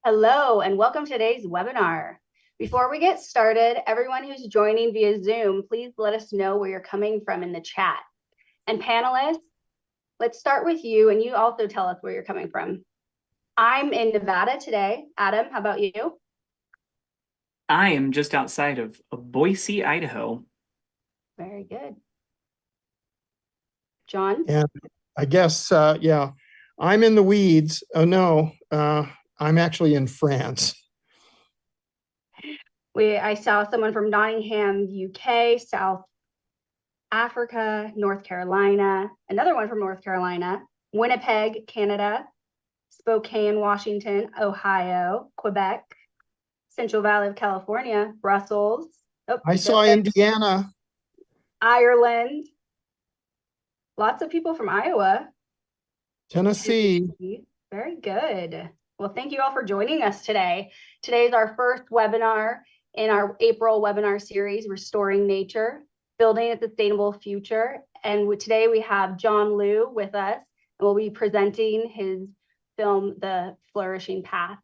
Hello, and welcome to today's webinar. Before we get started, everyone who's joining via Zoom, please let us know where you're coming from in the chat. And panelists, let's start with you, and you also tell us where you're coming from. I'm in Nevada today. Adam, how about you? I am just outside of Boise, Idaho. Very good. John? And I guess, yeah, I'm in the weeds. Oh, no, I'm actually in France. I saw someone from Nottingham, UK, South Africa, North Carolina, another one from North Carolina, Winnipeg, Canada, Spokane, Washington, Ohio, Quebec, Central Valley of California, Brussels. Oh, I saw Indiana. Ireland. Lots of people from Iowa. Tennessee. Very good. Well, thank you all for joining us today. Today is our first webinar in our April webinar series, Restoring Nature, Building a Sustainable Future. And today we have John Liu with us, and we'll be presenting his film, The Flourishing Path.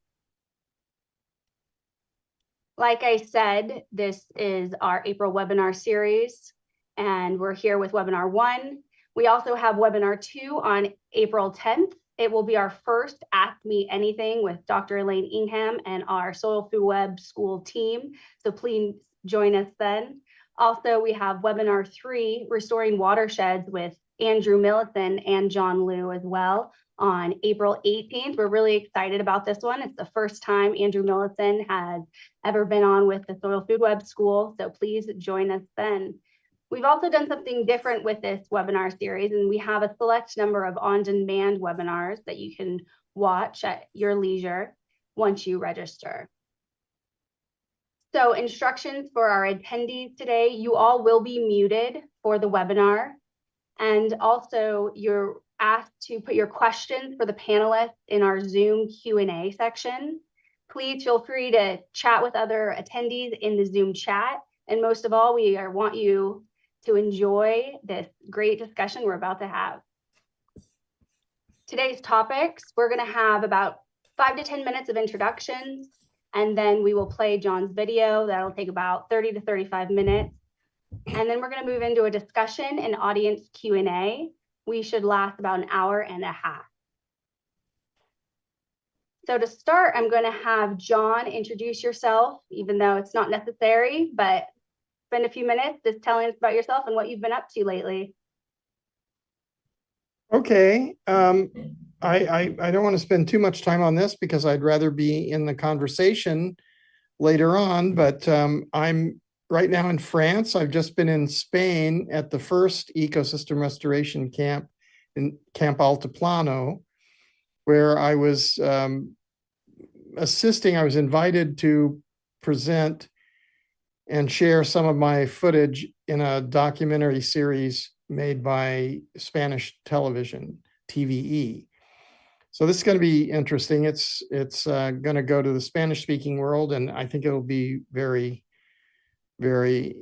Like I said, this is our April webinar series, and we're here with webinar 1. We also have webinar 2 on April 10th. It will be our first Ask Me Anything with Dr. Elaine Ingham and our Soil Food Web School team. So please join us then. Also, we have webinar 3, Restoring Watersheds with Andrew Millison and John Liu as well on April 18th. We're really excited about this one. It's the first time Andrew Millison has ever been on with the Soil Food Web School. So please join us then. We've also done something different with this webinar series, and we have a select number of on-demand webinars that you can watch at your leisure once you register. So instructions for our attendees today: you all will be muted for the webinar, and also you're asked to put your questions for the panelists in our Zoom Q&A section. Please feel free to chat with other attendees in the Zoom chat, and most of all, we want you to enjoy this great discussion we're about to have. Today's topics, we're going to have about 5 to 10 minutes of introductions, and then we will play John's video. That'll take about 30 to 35 minutes. And then we're going to move into a discussion and audience Q&A. We should last about an hour and a half. So to start, I'm going to have John introduce yourself, even though it's not necessary, but spend a few minutes just telling us about yourself and what you've been up to lately. Okay. I don't want to spend too much time on this because I'd rather be in the conversation later on, but I'm right now in France. I've just been in Spain at the first ecosystem restoration camp in Camp Altiplano, where I was assisting. I was invited to present and share some of my footage in a documentary series made by Spanish television, TVE. So this is going to be interesting. It's going to go to the Spanish-speaking world, and I think it'll be very, very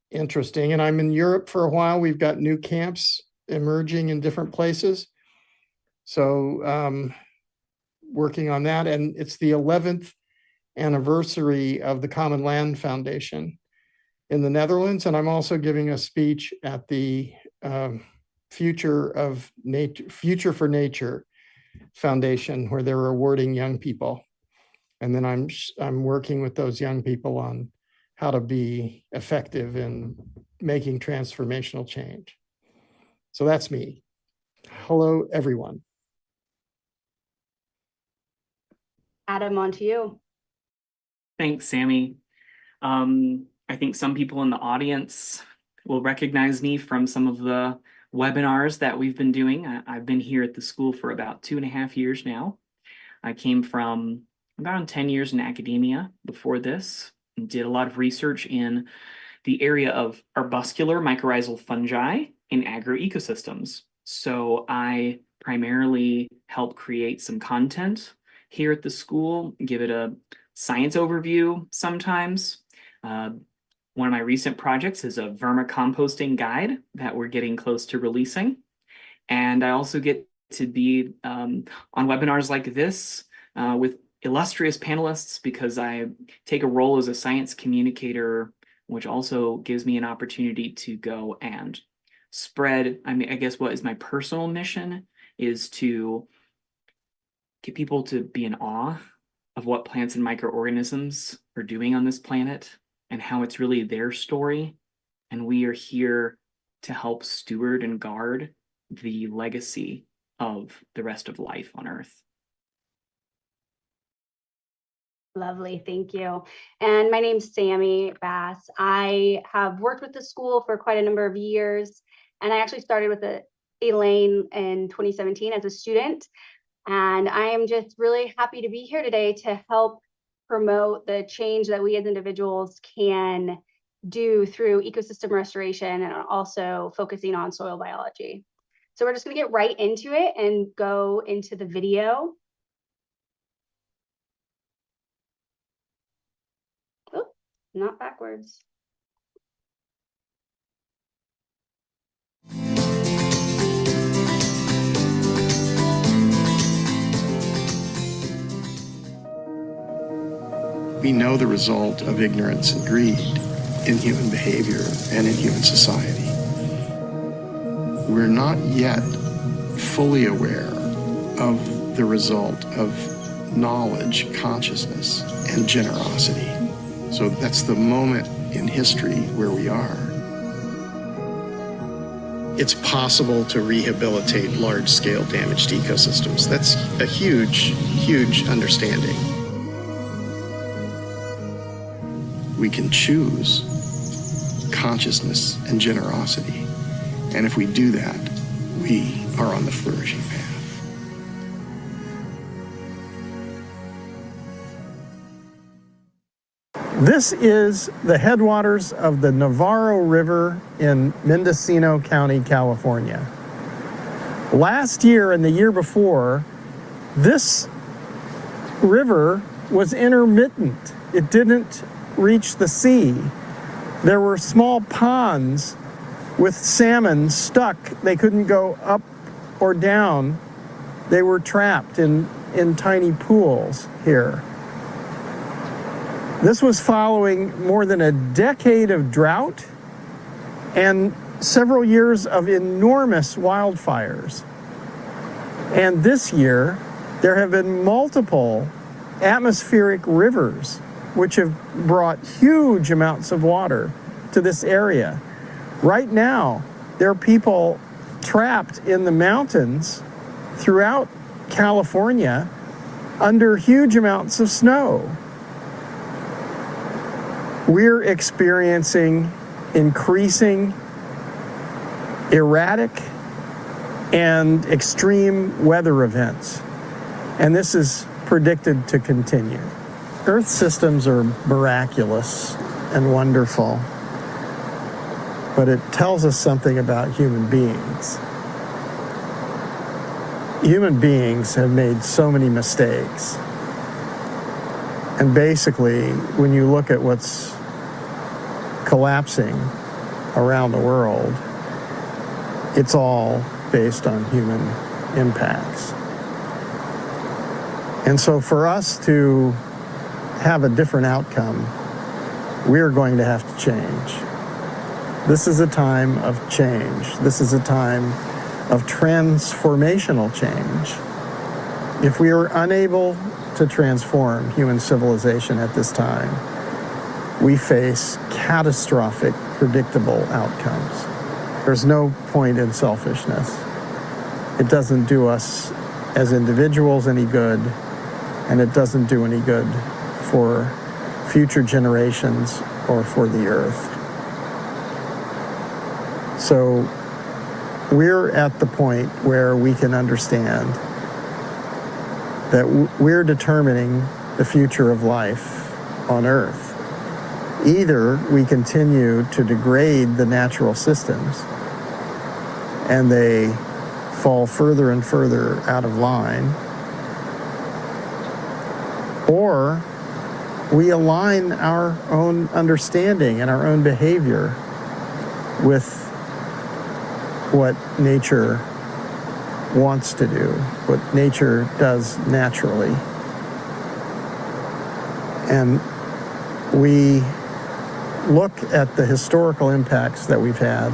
interesting. And I'm in Europe for a while. We've got new camps emerging in different places. So working on that. And it's the 11th anniversary of the Common Land Foundation in the Netherlands. And I'm also giving a speech at the Future for Nature Foundation, where they're awarding young people. And then I'm working with those young people on how to be effective in making transformational change. So that's me. Hello, everyone. Adam, on to you. Thanks, Sammy. I think some people in the audience will recognize me from some of the webinars that we've been doing. I've been here at the school for about 2.5 years now. I came from about 10 years in academia before this, and did a lot of research in the area of arbuscular mycorrhizal fungi in agroecosystems. So I primarily help create some content here at the school, give it a science overview sometimes. One of my recent projects is a vermicomposting guide that we're getting close to releasing. And I also get to be on webinars like this with illustrious panelists because I take a role as a science communicator, which also gives me an opportunity to go and spread, I guess what is my personal mission is to get people to be in awe of what plants and microorganisms are doing on this planet and how it's really their story. And we are here to help steward and guard the legacy of the rest of life on Earth. Lovely, thank you. And my name's Sammy Bass. I have worked with the school for quite a number of years, and I actually started with Elaine in 2017 as a student. And I am just really happy to be here today to help promote the change that we as individuals can do through ecosystem restoration and also focusing on soil biology. So we're just going to get right into it and go into the video. Oh, not backwards. We know the result of ignorance and greed in human behavior and in human society. We're not yet fully aware of the result of knowledge, consciousness, and generosity. So that's the moment in history where we are. It's possible to rehabilitate large-scale damaged ecosystems. That's a huge, huge understanding. We can choose consciousness and generosity. And if we do that, we are on the flourishing path. This is the headwaters of the Navarro River in Mendocino County, California. Last year and the year before, this river was intermittent. It didn't reach the sea. There were small ponds with salmon stuck. They couldn't go up or down. They were trapped in tiny pools here. This was following more than a decade of drought and several years of enormous wildfires. And this year, there have been multiple atmospheric rivers which have brought huge amounts of water to this area. Right now, there are people trapped in the mountains throughout California under huge amounts of snow. We're experiencing increasing erratic and extreme weather events, and this is predicted to continue. Earth systems are miraculous and wonderful, but it tells us something about human beings. Human beings have made so many mistakes. And basically, when you look at what's collapsing around the world, it's all based on human impacts. And so for us to have a different outcome, we're going to have to change. This is a time of change. This is a time of transformational change. If we are unable to transform human civilization at this time, we face catastrophic, predictable outcomes. There's no point in selfishness. It doesn't do us as individuals any good, and it doesn't do any good for future generations or for the earth. So we're at the point where we can understand that we're determining the future of life on Earth. Either we continue to degrade the natural systems and they fall further and further out of line, or we align our own understanding and our own behavior with what nature wants to do, what nature does naturally. And we look at the historical impacts that we've had,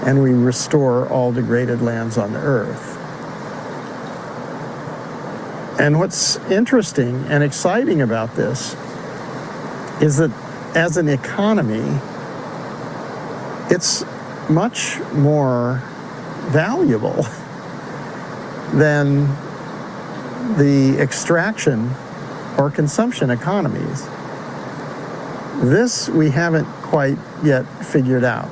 and we restore all degraded lands on the earth. And what's interesting and exciting about this is that as an economy, it's much more valuable than the extraction or consumption economies. This we haven't quite yet figured out.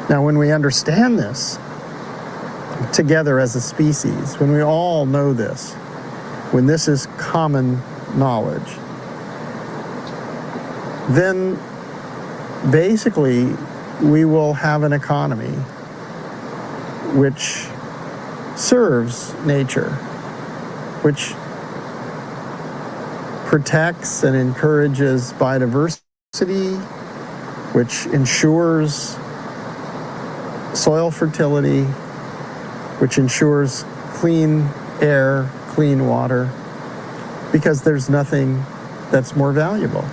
Now, when we understand this together as a species, when we all know this, when this is common knowledge, then basically we will have an economy which serves nature, which protects and encourages biodiversity, which ensures soil fertility, which ensures clean air, clean water, because there's nothing that's more valuable.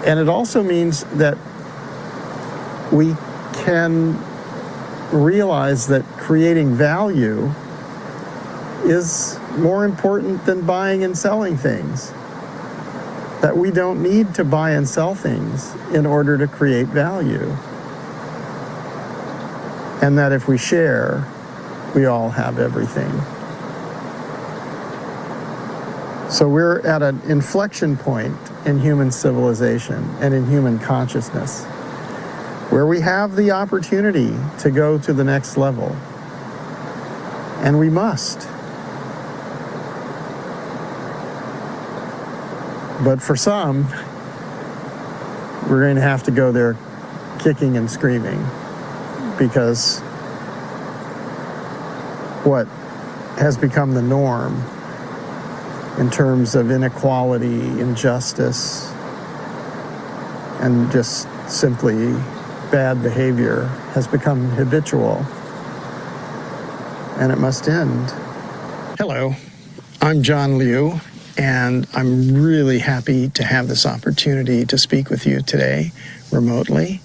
And it also means that we can realize that creating value is more important than buying and selling things. That we don't need to buy and sell things in order to create value. And that if we share, we all have everything. So we're at an inflection point in human civilization and in human consciousness, where we have the opportunity to go to the next level. And we must. But for some, we're going to have to go there kicking and screaming, because what has become the norm in terms of inequality, injustice, and just simply bad behavior has become habitual, and it must end. Hello, I'm John Liu, and I'm really happy to have this opportunity to speak with you today remotely.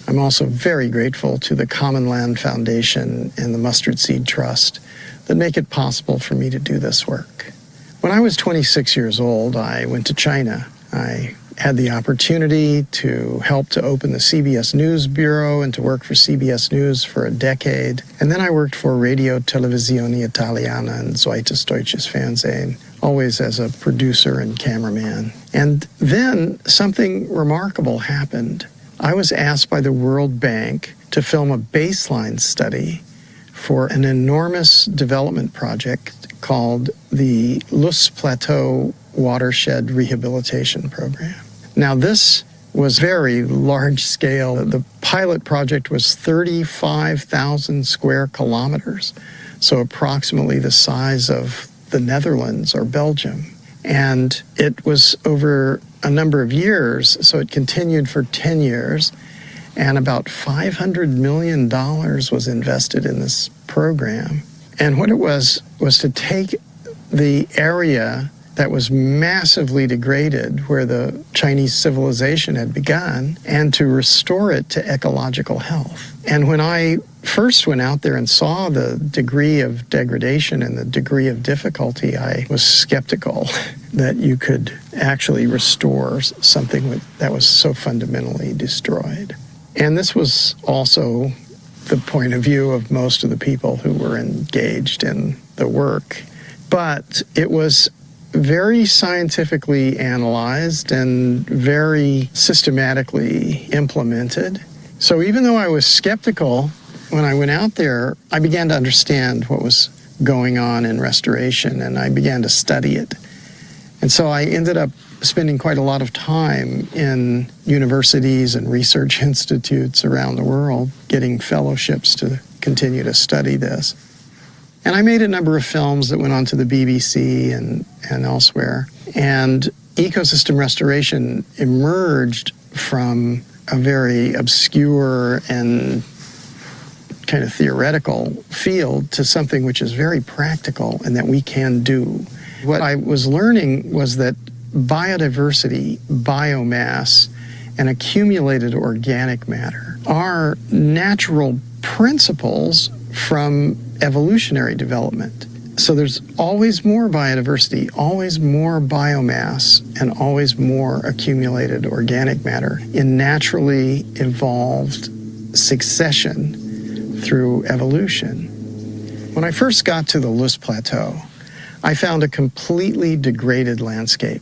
I'm also very grateful to the Common Land Foundation and the Mustard Seed Trust that make it possible for me to do this work. When I was 26 years old, I went to China. I had the opportunity to help to open the CBS News Bureau and to work for CBS News for a decade. And then I worked for Radio Televisione Italiana and Zweites Deutsches Fernsehen, always as a producer and cameraman. And then something remarkable happened. I was asked by the World Bank to film a baseline study for an enormous development project called the Luz Plateau Watershed Rehabilitation Program. Now, this was very large scale. The pilot project was 35,000 square kilometers, so approximately the size of the Netherlands or Belgium. And it was over a number of years, so it continued for 10 years, and about $500 million was invested in this program. And what it was to take the area that was massively degraded, where the Chinese civilization had begun, and to restore it to ecological health. And when I first went out there and saw the degree of degradation and the degree of difficulty, I was skeptical that you could actually restore something that was so fundamentally destroyed. And this was also the point of view of most of the people who were engaged in the work. But it was very scientifically analyzed and very systematically implemented. So even though I was skeptical, when I went out there, I began to understand what was going on in restoration, and I began to study it. And so I ended up spending quite a lot of time in universities and research institutes around the world, getting fellowships to continue to study this. And I made a number of films that went on to the BBC and elsewhere. And ecosystem restoration emerged from a very obscure and kind of theoretical field to something which is very practical and that we can do. what I was learning was that biodiversity, biomass, and accumulated organic matter are natural principles from evolutionary development. So there's always more biodiversity, always more biomass, and always more accumulated organic matter in naturally evolved succession through evolution. When I first got to the Loess Plateau, I found a completely degraded landscape.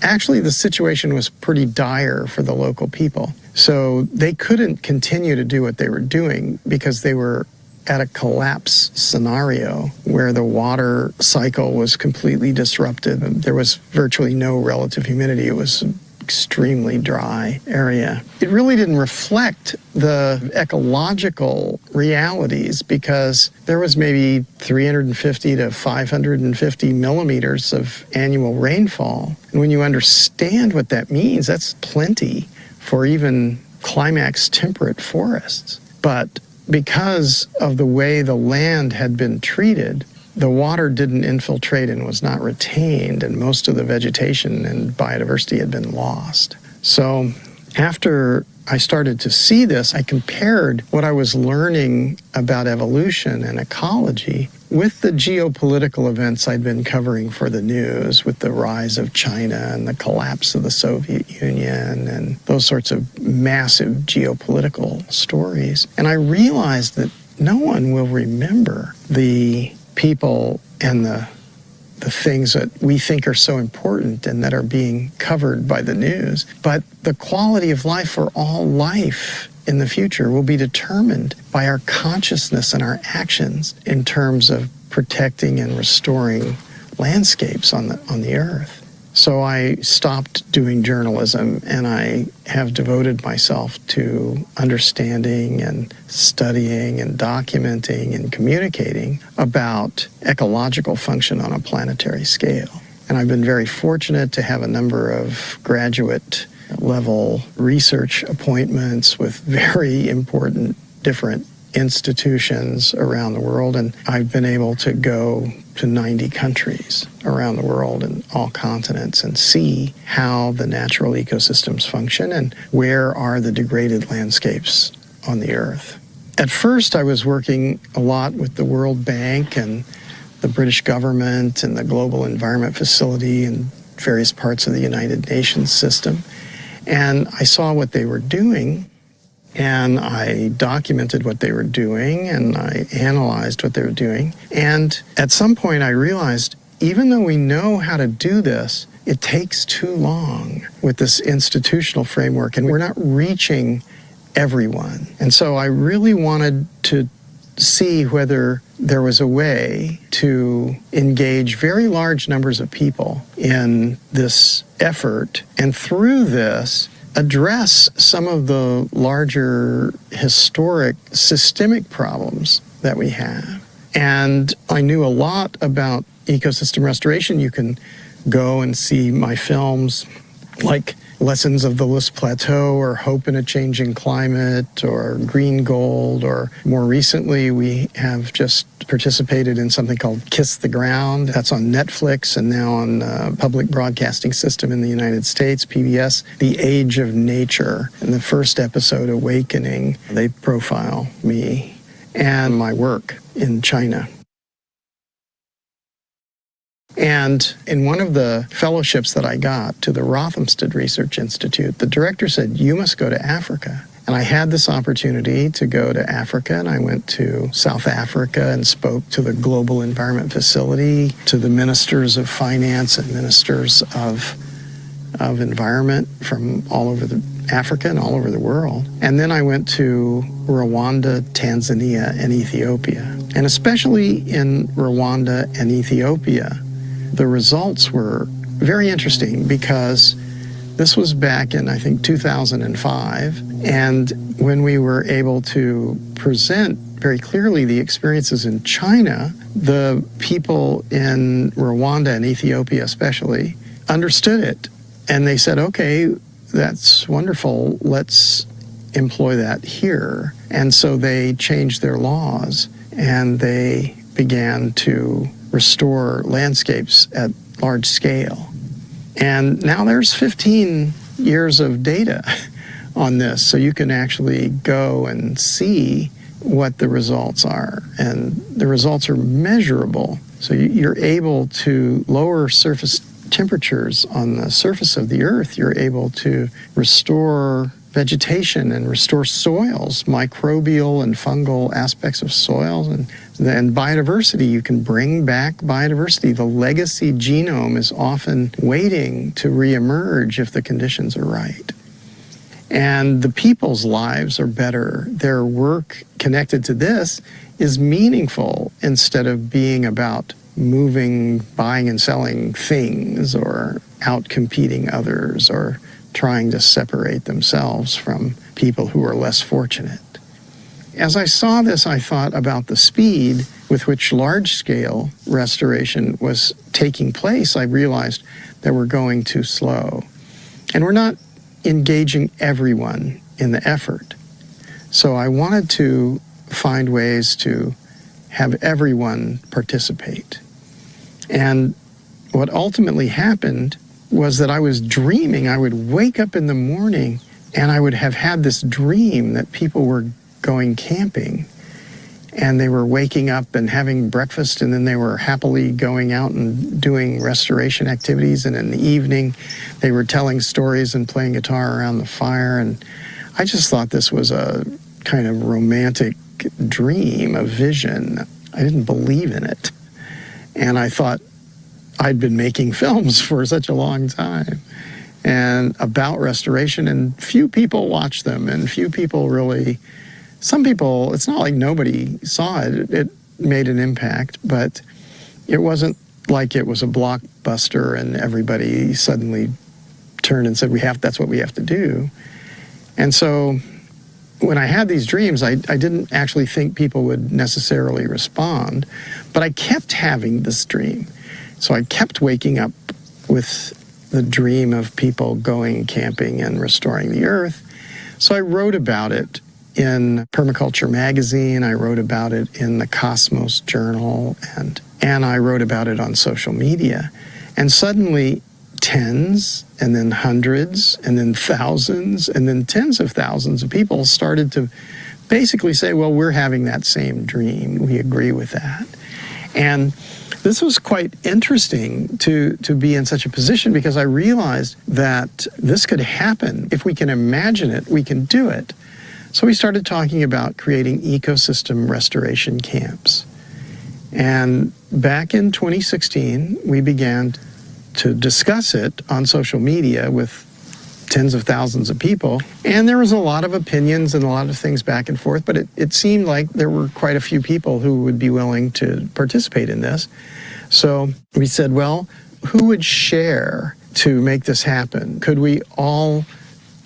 Actually, the situation was pretty dire for the local people. So they couldn't continue to do what they were doing because they were at a collapse scenario where the water cycle was completely disrupted. There was virtually no relative humidity. It was an extremely dry area. It really didn't reflect the ecological realities because there was maybe 350 to 550 millimeters of annual rainfall. And when you understand what that means, that's plenty for even climax temperate forests. But because of the way the land had been treated, the water didn't infiltrate and was not retained, and most of the vegetation and biodiversity had been lost. So after I started to see this, I compared what I was learning about evolution and ecology with the geopolitical events I'd been covering for the news, with the rise of China and the collapse of the Soviet Union and those sorts of massive geopolitical stories. And I realized that no one will remember the people and the things that we think are so important and that are being covered by the news. But the quality of life for all life in the future will be determined by our consciousness and our actions in terms of protecting and restoring landscapes on the earth. So I stopped doing journalism and I have devoted myself to understanding and studying and documenting and communicating about ecological function on a planetary scale. And I've been very fortunate to have a number of graduate level research appointments with very important different institutions around the world, and I've been able to go to 90 countries around the world and all continents and see how the natural ecosystems function and where are the degraded landscapes on the earth. At first, I was working a lot with the World Bank and the British government and the Global Environment Facility and various parts of the United Nations system, and I saw what they were doing. And I documented what they were doing, and I analyzed what they were doing. And at some point I realized, even though we know how to do this, it takes too long with this institutional framework, and we're not reaching everyone. And so I really wanted to see whether there was a way to engage very large numbers of people in this effort, and through this, address some of the larger historic systemic problems that we have. And I knew a lot about ecosystem restoration. You can go and see my films like Lessons of the Loess Plateau or Hope in a Changing Climate or Green Gold, or more recently we have just participated in something called Kiss the Ground. That's on Netflix and now on public broadcasting system in the United States, PBS, The Age of Nature. In the first episode, Awakening, they profile me and my work in China. And in one of the fellowships that I got to the Rothamsted Research Institute, the director said, "You must go to Africa." And I had this opportunity to go to Africa, and I went to South Africa and spoke to the Global Environment Facility, to the ministers of finance and ministers of environment from all over Africa and all over the world. And then I went to Rwanda, Tanzania, and Ethiopia. And especially in Rwanda and Ethiopia, the results were very interesting because this was back in, I think, 2005. And when we were able to present very clearly the experiences in China, the people in Rwanda and Ethiopia especially understood it. And they said, okay, that's wonderful, let's employ that here. And so they changed their laws and they began to restore landscapes at large scale. And now there's 15 years of data on this, so you can actually go and see what the results are. And the results are measurable. So you're able to lower surface temperatures on the surface of the earth. You're able to restore vegetation and restore soils, microbial and fungal aspects of soils, and biodiversity. You can bring back biodiversity. The legacy genome is often waiting to reemerge if the conditions are right. And the people's lives are better. Their work connected to this is meaningful instead of being about moving, buying and selling things or out-competing others or trying to separate themselves from people who are less fortunate. As I saw this, I thought about the speed with which large-scale restoration was taking place. I realized that we're going too slow. And we're not engaging everyone in the effort. So I wanted to find ways to have everyone participate. And what ultimately happened was that I was dreaming. I would wake up in the morning and I would have had this dream that people were going camping and they were waking up and having breakfast, and then they were happily going out and doing restoration activities, and in the evening they were telling stories and playing guitar around the fire. And I just thought this was a kind of romantic dream, a vision. I didn't believe in it. And I thought I'd been making films for such a long time and about restoration, and few people watched them, and few people really, some people, it's not like nobody saw it. It made an impact, but it wasn't like it was a blockbuster and everybody suddenly turned and said, that's what we have to do. And so when I had these dreams, I didn't actually think people would necessarily respond, but I kept having this dream. So I kept waking up with the dream of people going camping and restoring the earth. So I wrote about it in Permaculture magazine, I wrote about it in the Cosmos Journal, and I wrote about it on social media. And suddenly tens, and then hundreds, and then thousands, and then tens of thousands of people started to basically say, well, we're having that same dream. We agree with that. And this was quite interesting to be in such a position, because I realized that this could happen. If we can imagine it, we can do it. So we started talking about creating ecosystem restoration camps. And back in 2016, we began to discuss it on social media with tens of thousands of people. And there was a lot of opinions and a lot of things back and forth, but it seemed like there were quite a few people who would be willing to participate in this. So we said, well, who would share to make this happen? Could we all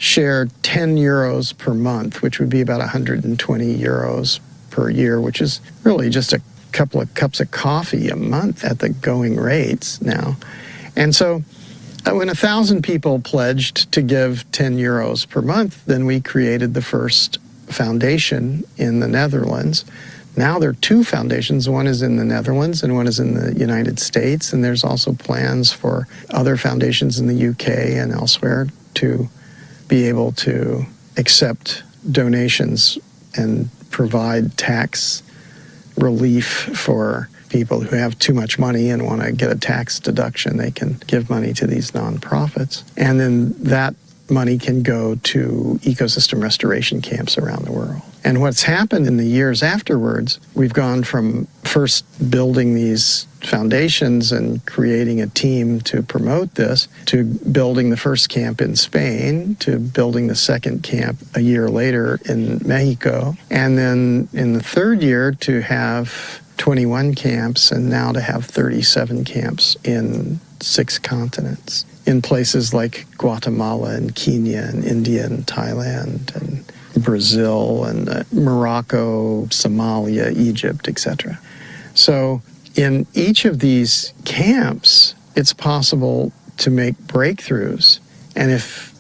share 10 euros per month, which would be about 120 euros per year, which is really just a couple of cups of coffee a month at the going rates now. And so when 1,000 people pledged to give 10 euros per month, then we created the first foundation in the Netherlands. Now there are two foundations. One is in the Netherlands and one is in the United States. And there's also plans for other foundations in the UK and elsewhere to be able to accept donations and provide tax relief for people who have too much money and want to get a tax deduction. They can give money to these nonprofits. And then that money can go to ecosystem restoration camps around the world. And what's happened in the years afterwards, we've gone from first building these foundations and creating a team to promote this, to building the first camp in Spain, to building the second camp a year later in Mexico, and then in the third year to have 21 camps, and now to have 37 camps in 6 continents, in places like Guatemala and Kenya and India and Thailand and Brazil and Morocco, Somalia, Egypt, etc. So in each of these camps, it's possible to make breakthroughs. And if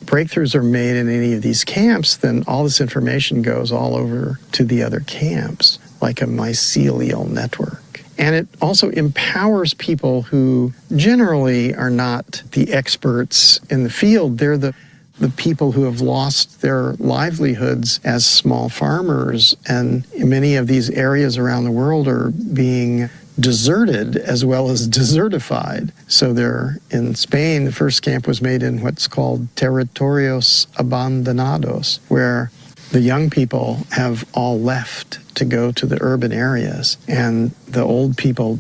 breakthroughs are made in any of these camps, then all this information goes all over to the other camps, like a mycelial network. And it also empowers people who generally are not the experts in the field. They're the people who have lost their livelihoods as small farmers. And many of these areas around the world are being deserted as well as desertified. So they're in Spain, the first camp was made in what's called territorios abandonados, where the young people have all left to go to the urban areas, and the old people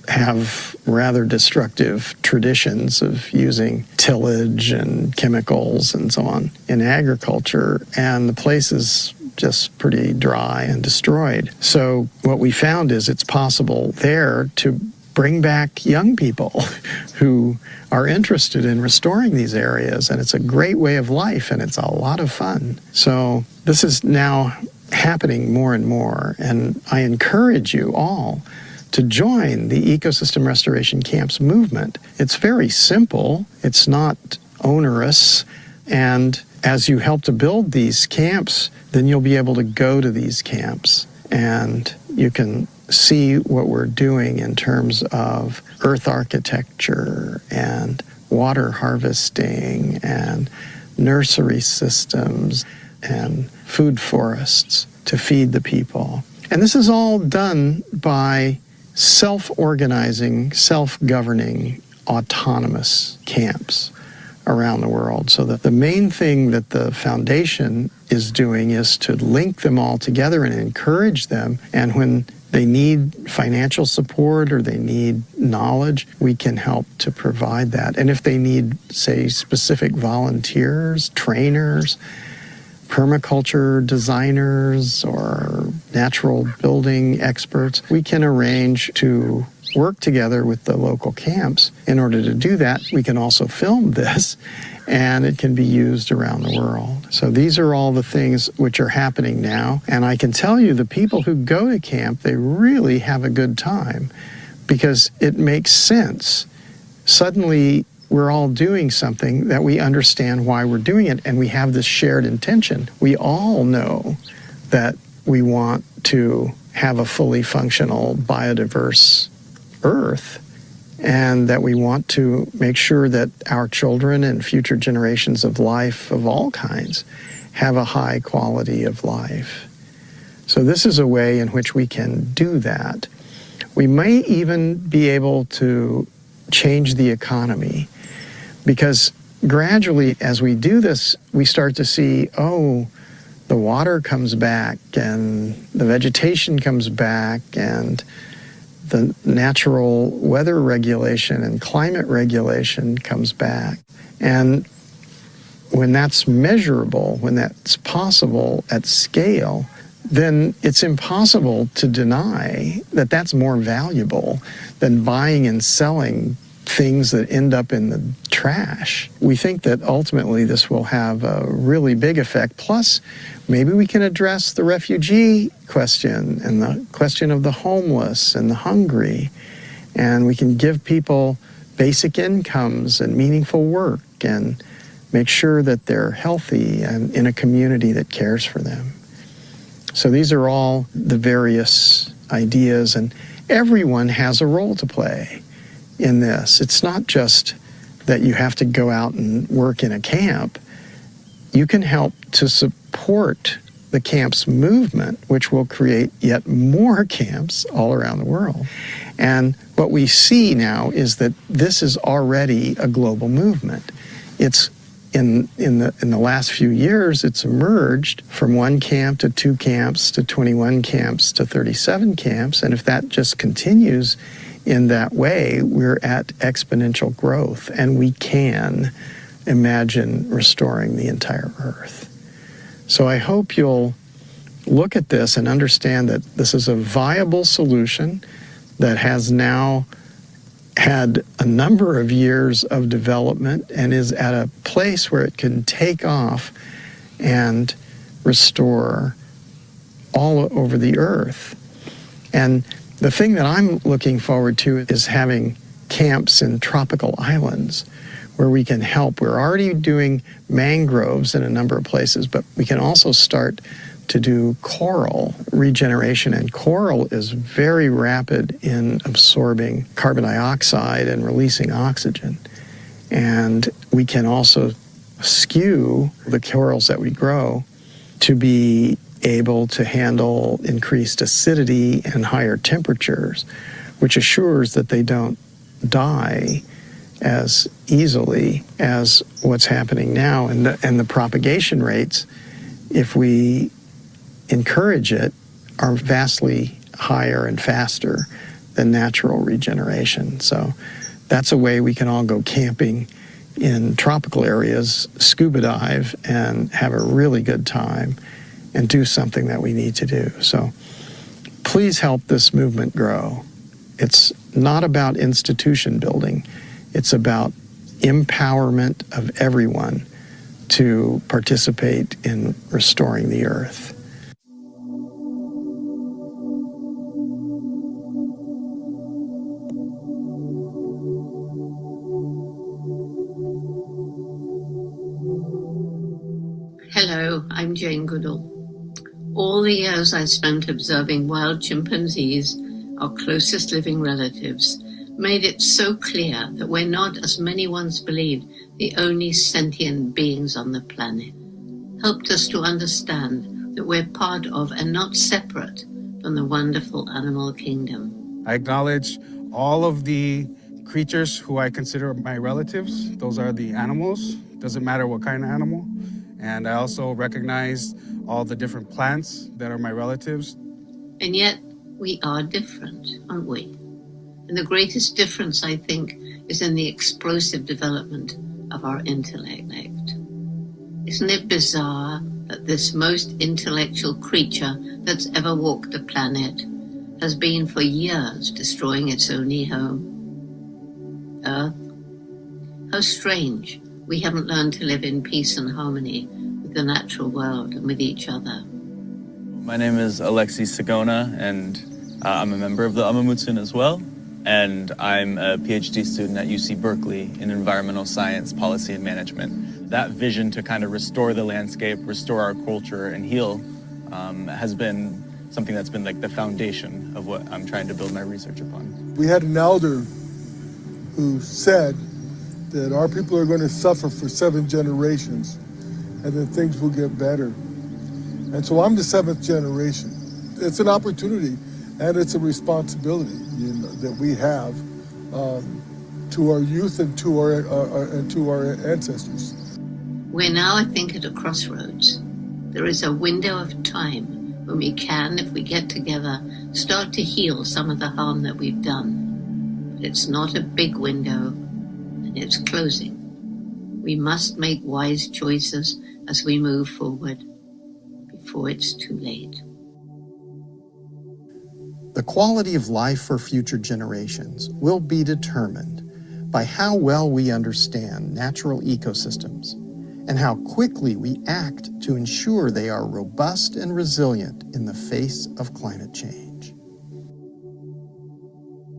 have rather destructive traditions of using tillage and chemicals and so on in agriculture, and the place is just pretty dry and destroyed. So what we found is it's possible there to bring back young people who are interested in restoring these areas, and it's a great way of life and it's a lot of fun. So this is now happening more and more, and I encourage you all to join the ecosystem restoration camps movement. It's very simple, it's not onerous, and as you help to build these camps, then you'll be able to go to these camps and you can see what we're doing in terms of earth architecture and water harvesting and nursery systems and food forests to feed the people. And this is all done by self-organizing, self-governing, autonomous camps around the world. So that the main thing that the foundation is doing is to link them all together and encourage them. And when they need financial support or they need knowledge, we can help to provide that. And if they need, say, specific volunteers, trainers, permaculture designers, or natural building experts, we can arrange to work together with the local camps. In order to do that, we can also film this, and it can be used around the world. So these are all the things which are happening now, and I can tell you the people who go to camp, they really have a good time because it makes sense. Suddenly, we're all doing something that we understand why we're doing it, and we have this shared intention. We all know that we want to have a fully functional, biodiverse Earth, and that we want to make sure that our children and future generations of life of all kinds have a high quality of life. So this is a way in which we can do that. We may even be able to change the economy, because gradually as we do this, we start to see, oh, the water comes back and the vegetation comes back and the natural weather regulation and climate regulation comes back. And when that's measurable, when that's possible at scale, then it's impossible to deny that that's more valuable than buying and selling things that end up in the trash. We think that ultimately this will have a really big effect. Plus, maybe we can address the refugee question and the question of the homeless and the hungry. And we can give people basic incomes and meaningful work and make sure that they're healthy and in a community that cares for them. So these are all the various ideas, and everyone has a role to play in this. It's not just that you have to go out and work in a camp. You can help to support the camp's movement, which will create yet more camps all around the world. And what we see now is that this is already a global movement. It's in the last few years, it's emerged from 1 camp to 2 camps to 21 camps to 37 camps. And if that just continues in that way, we're at exponential growth, and we can imagine restoring the entire Earth. So I hope you'll look at this and understand that this is a viable solution that has now had a number of years of development and is at a place where it can take off and restore all over the Earth. And the thing that I'm looking forward to is having camps in tropical islands where we can help. We're already doing mangroves in a number of places, but we can also start to do coral regeneration, and coral is very rapid in absorbing carbon dioxide and releasing oxygen. And we can also skew the corals that we grow to be able to handle increased acidity and higher temperatures, which assures that they don't die as easily as what's happening now. And the propagation rates, if we encourage it, are vastly higher and faster than natural regeneration. So that's a way we can all go camping in tropical areas, scuba dive, and have a really good time and do something that we need to do. So please help this movement grow. It's not about institution building. It's about empowerment of everyone to participate in restoring the earth. Hello, I'm Jane Goodall. All the years I spent observing wild chimpanzees, our closest living relatives, made it so clear that we're not, as many once believed, the only sentient beings on the planet. Helped us to understand that we're part of and not separate from the wonderful animal kingdom. I acknowledge all of the creatures who I consider my relatives. Those are the animals. Doesn't matter what kind of animal. And I also recognize all the different plants that are my relatives. And yet, we are different, aren't we? And the greatest difference, I think, is in the explosive development of our intellect. Isn't it bizarre that this most intellectual creature that's ever walked the planet has been for years destroying its only home, Earth? How strange we haven't learned to live in peace and harmony with the natural world and with each other. My name is Alexi Sagona, and I'm a member of the Amamutsun as well. And I'm a PhD student at UC Berkeley in environmental science, policy, and management. That vision to kind of restore the landscape, restore our culture, and heal has been something that's been like the foundation of what I'm trying to build my research upon. We had an elder who said that our people are going to suffer for 7 generations and then things will get better. And so I'm the 7th generation. It's an opportunity and it's a responsibility, you know, that we have to our youth and to our ancestors. We're now, I think, at a crossroads. There is a window of time when we can, if we get together, start to heal some of the harm that we've done. But it's not a big window, and it's closing. We must make wise choices as we move forward before it's too late. The quality of life for future generations will be determined by how well we understand natural ecosystems and how quickly we act to ensure they are robust and resilient in the face of climate change.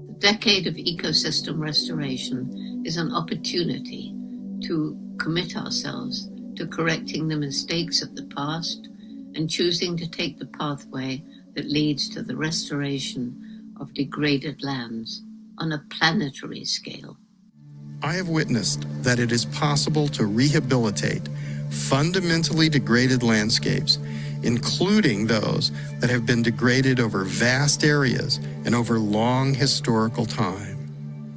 The decade of ecosystem restoration is an opportunity to commit ourselves to correcting the mistakes of the past and choosing to take the pathway that leads to the restoration of degraded lands on a planetary scale. I have witnessed that it is possible to rehabilitate fundamentally degraded landscapes, including those that have been degraded over vast areas and over long historical time.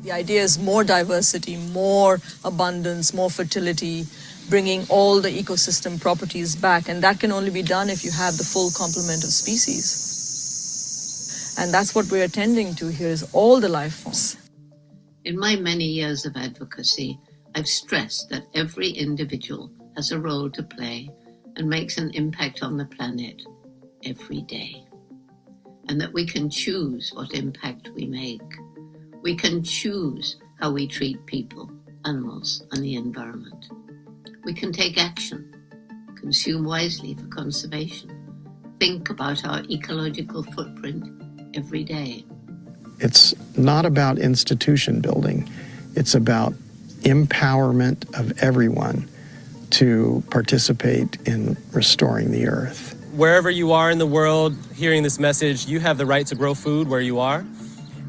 The idea is more diversity, more abundance, more fertility, bringing all the ecosystem properties back. And that can only be done if you have the full complement of species. And that's what we're attending to here, is all the life forms. In my many years of advocacy, I've stressed that every individual has a role to play and makes an impact on the planet every day. And that we can choose what impact we make. We can choose how we treat people, animals, and the environment. We can take action, consume wisely for conservation, think about our ecological footprint every day. It's not about institution building. It's about empowerment of everyone to participate in restoring the earth. wherever you are in the world hearing this message, you have the right to grow food where you are.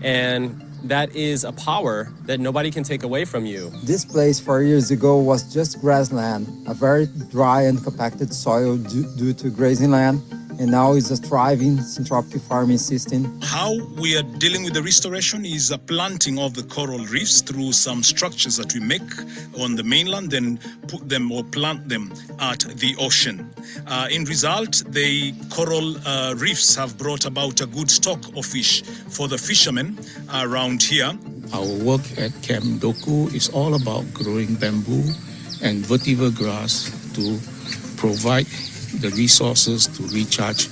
And that is a power that nobody can take away from you. This place 4 years ago was just grassland, a very dry and compacted soil due to grazing land, and now it's a thriving syntropic farming system. How we are dealing with the restoration is a planting of the coral reefs through some structures that we make on the mainland, then put them or plant them at the ocean. In result, the coral reefs have brought about a good stock of fish for the fishermen around here. Our work at Camp Doku is all about growing bamboo and vetiver grass to provide the resources to recharge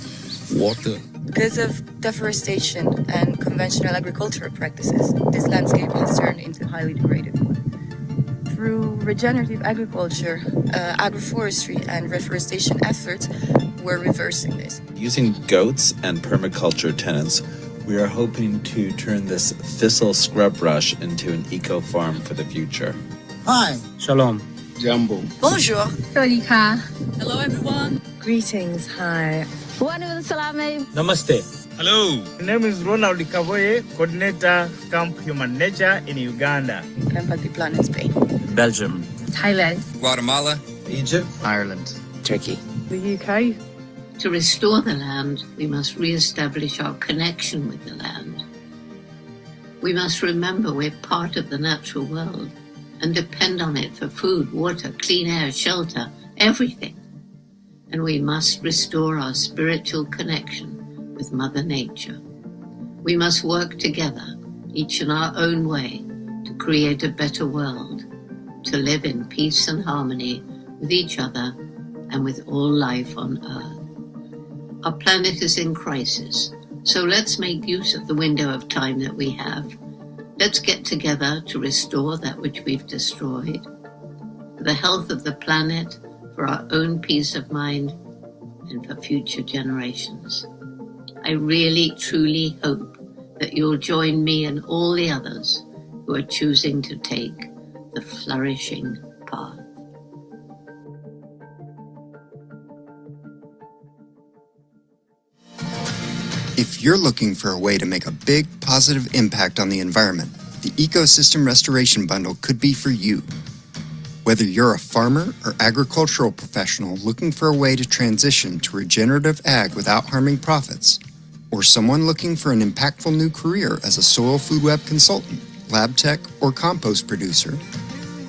water. Because of deforestation and conventional agricultural practices, this landscape has turned into highly degraded one. Through regenerative agriculture, agroforestry, and reforestation efforts, we're reversing this. Using goats and permaculture tenants, we are hoping to turn this thistle scrub brush into an eco-farm for the future. Hi. Shalom. Jambo. Bonjour. Hello, everyone. Greetings. Hi. Namaste. Hello. My name is Ronald Kavoye, coordinator Camp Human Nature in Uganda. Camp Altiplan in Spain. Belgium. Thailand. Guatemala. Egypt. Ireland. Turkey. The UK. To restore the land, we must re-establish our connection with the land. We must remember we're part of the natural world and depend on it for food, water, clean air, shelter, everything. And we must restore our spiritual connection with Mother Nature. We must work together, each in our own way, to create a better world, to live in peace and harmony with each other and with all life on Earth. Our planet is in crisis, so let's make use of the window of time that we have. Let's get together to restore that which we've destroyed, for the health of the planet, for our own peace of mind, and for future generations. I really, truly hope that you'll join me and all the others who are choosing to take the flourishing path. If you're looking for a way to make a big positive impact on the environment, the Ecosystem Restoration Bundle could be for you. Whether you're a farmer or agricultural professional looking for a way to transition to regenerative ag without harming profits, or someone looking for an impactful new career as a soil food web consultant, lab tech, or compost producer,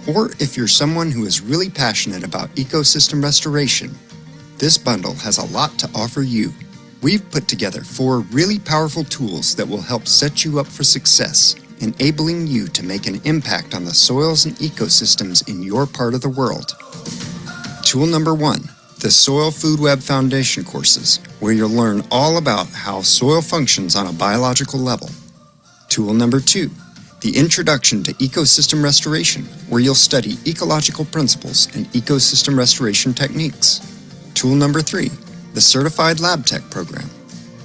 or if you're someone who is really passionate about ecosystem restoration, this bundle has a lot to offer you. We've put together 4 really powerful tools that will help set you up for success, enabling you to make an impact on the soils and ecosystems in your part of the world. Tool number 1, the Soil Food Web Foundation courses, where you'll learn all about how soil functions on a biological level. Tool number 2, the Introduction to Ecosystem Restoration, where you'll study ecological principles and ecosystem restoration techniques. Tool number 3, the Certified Lab Tech Program,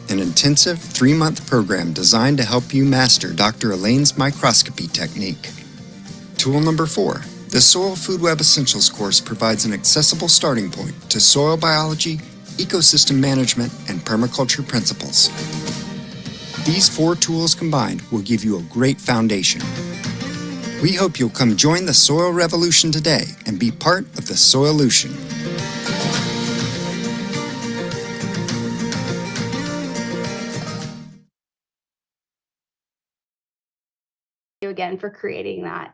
an intensive 3-month program designed to help you master Dr. Elaine's microscopy technique. Tool number 4, the Soil Food Web Essentials course provides an accessible starting point to soil biology, ecosystem management, and permaculture principles. These 4 tools combined will give you a great foundation. We hope you'll come join the soil revolution today and be part of the Soilution. You again for creating that.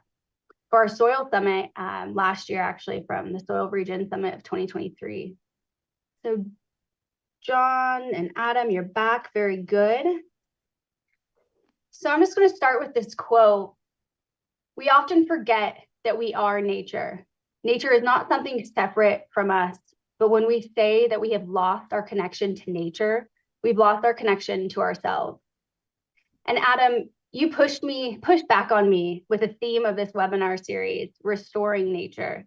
For our soil summit last year, actually from the Soil Region Summit of 2023. So John and Adam, you're back, very good. So I'm just going to start with this quote. We often forget that we are nature. Nature is not something separate from us, but when we say that we have lost our connection to nature, we've lost our connection to ourselves. And Adam, you pushed back on me with a theme of this webinar series, restoring nature.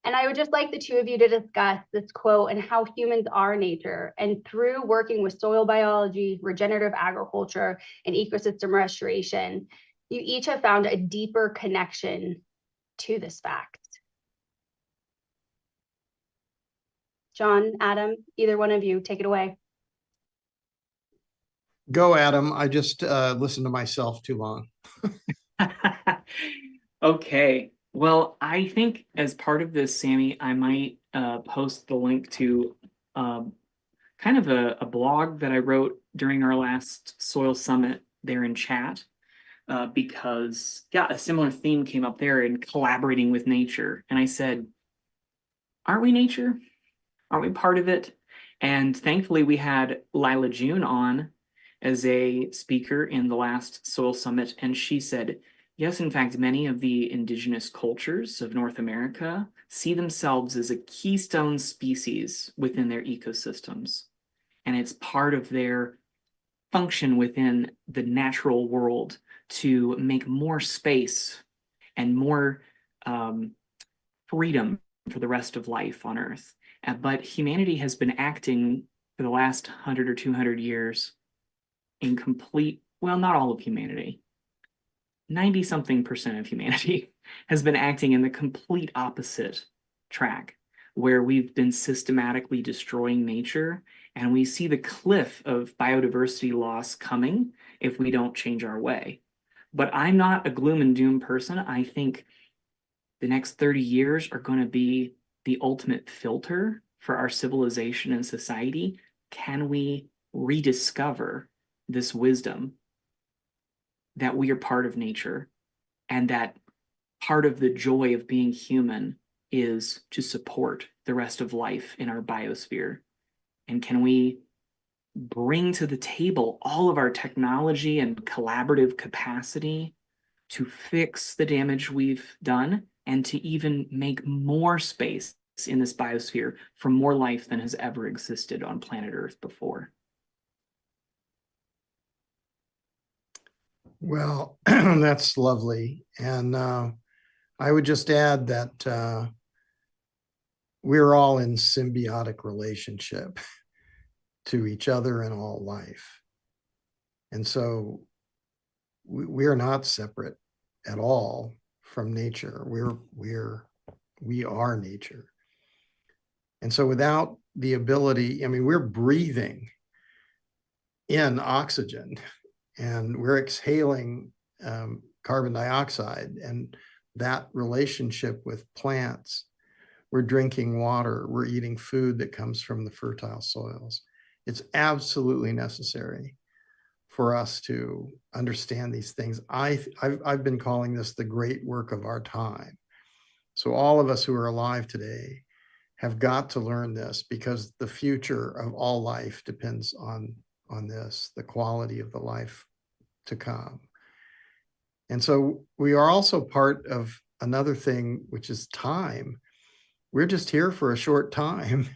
And I would just like the two of you to discuss this quote and how humans are nature. And through working with soil biology, regenerative agriculture, and ecosystem restoration, you each have found a deeper connection to this fact. John, Adam, either one of you, take it away. Go, Adam. I just listened to myself too long. Okay. Well, I think as part of this, Sammy, I might post the link to kind of a blog that I wrote during our last Soil Summit there in chat, because, yeah, a similar theme came up there in collaborating with nature. And I said, aren't we nature? Aren't we part of it? And thankfully, we had Lila June on as a speaker in the last Soil Summit, and she said, yes, in fact, many of the indigenous cultures of North America see themselves as a keystone species within their ecosystems. And it's part of their function within the natural world to make more space and more freedom for the rest of life on Earth. But humanity has been acting for the last 100 or 200 years in complete, well, not all of humanity, 90-something% of humanity has been acting in the complete opposite track, where we've been systematically destroying nature, and we see the cliff of biodiversity loss coming if we don't change our way. But I'm not a gloom and doom person. I think the next 30 years are going to be the ultimate filter for our civilization and society. Can we rediscover this wisdom that we are part of nature, and that part of the joy of being human is to support the rest of life in our biosphere? And can we bring to the table all of our technology and collaborative capacity to fix the damage we've done, and to even make more space in this biosphere for more life than has ever existed on planet Earth before? Well, that's lovely. And I would just add that we're all in symbiotic relationship to each other and all life. And so we are not separate at all from nature. We are nature. And so without the ability, I mean, we're breathing in oxygen and we're exhaling carbon dioxide, and that relationship with plants, we're drinking water, we're eating food that comes from the fertile soils. It's absolutely necessary for us to understand these things. I've been calling this the great work of our time. So all of us who are alive today have got to learn this, because the future of all life depends on this, the quality of the life to come. And so we are also part of another thing, which is time. We're just here for a short time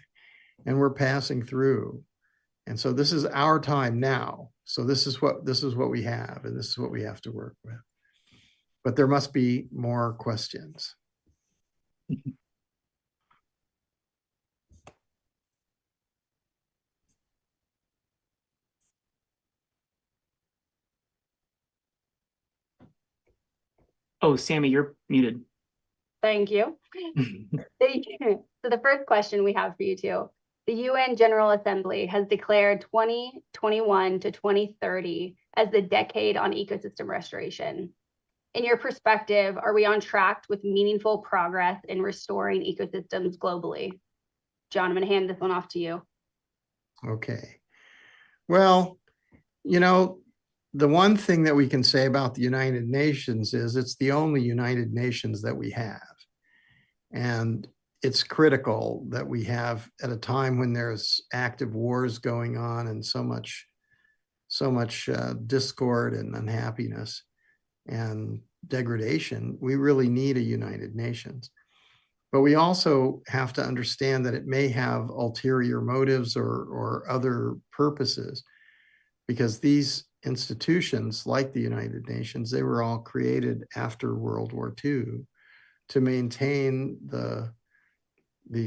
and we're passing through. And so this is our time now. So this is what we have, and this is what we have to work with. But there must be more questions. Oh, Sammy, you're muted. Thank you. Thank you. So the first question we have for you two: the UN General Assembly has declared 2021 to 2030 as the decade on ecosystem restoration. In your perspective, are we on track with meaningful progress in restoring ecosystems globally? John, I'm going to hand this one off to you. Okay. Well, you know, the one thing that we can say about the United Nations is it's the only United Nations that we have. And it's critical that we have, at a time when there's active wars going on and so much discord and unhappiness and degradation, we really need a United Nations. But we also have to understand that it may have ulterior motives or other purposes, because these institutions, like the United Nations, they were all created after World War II to maintain the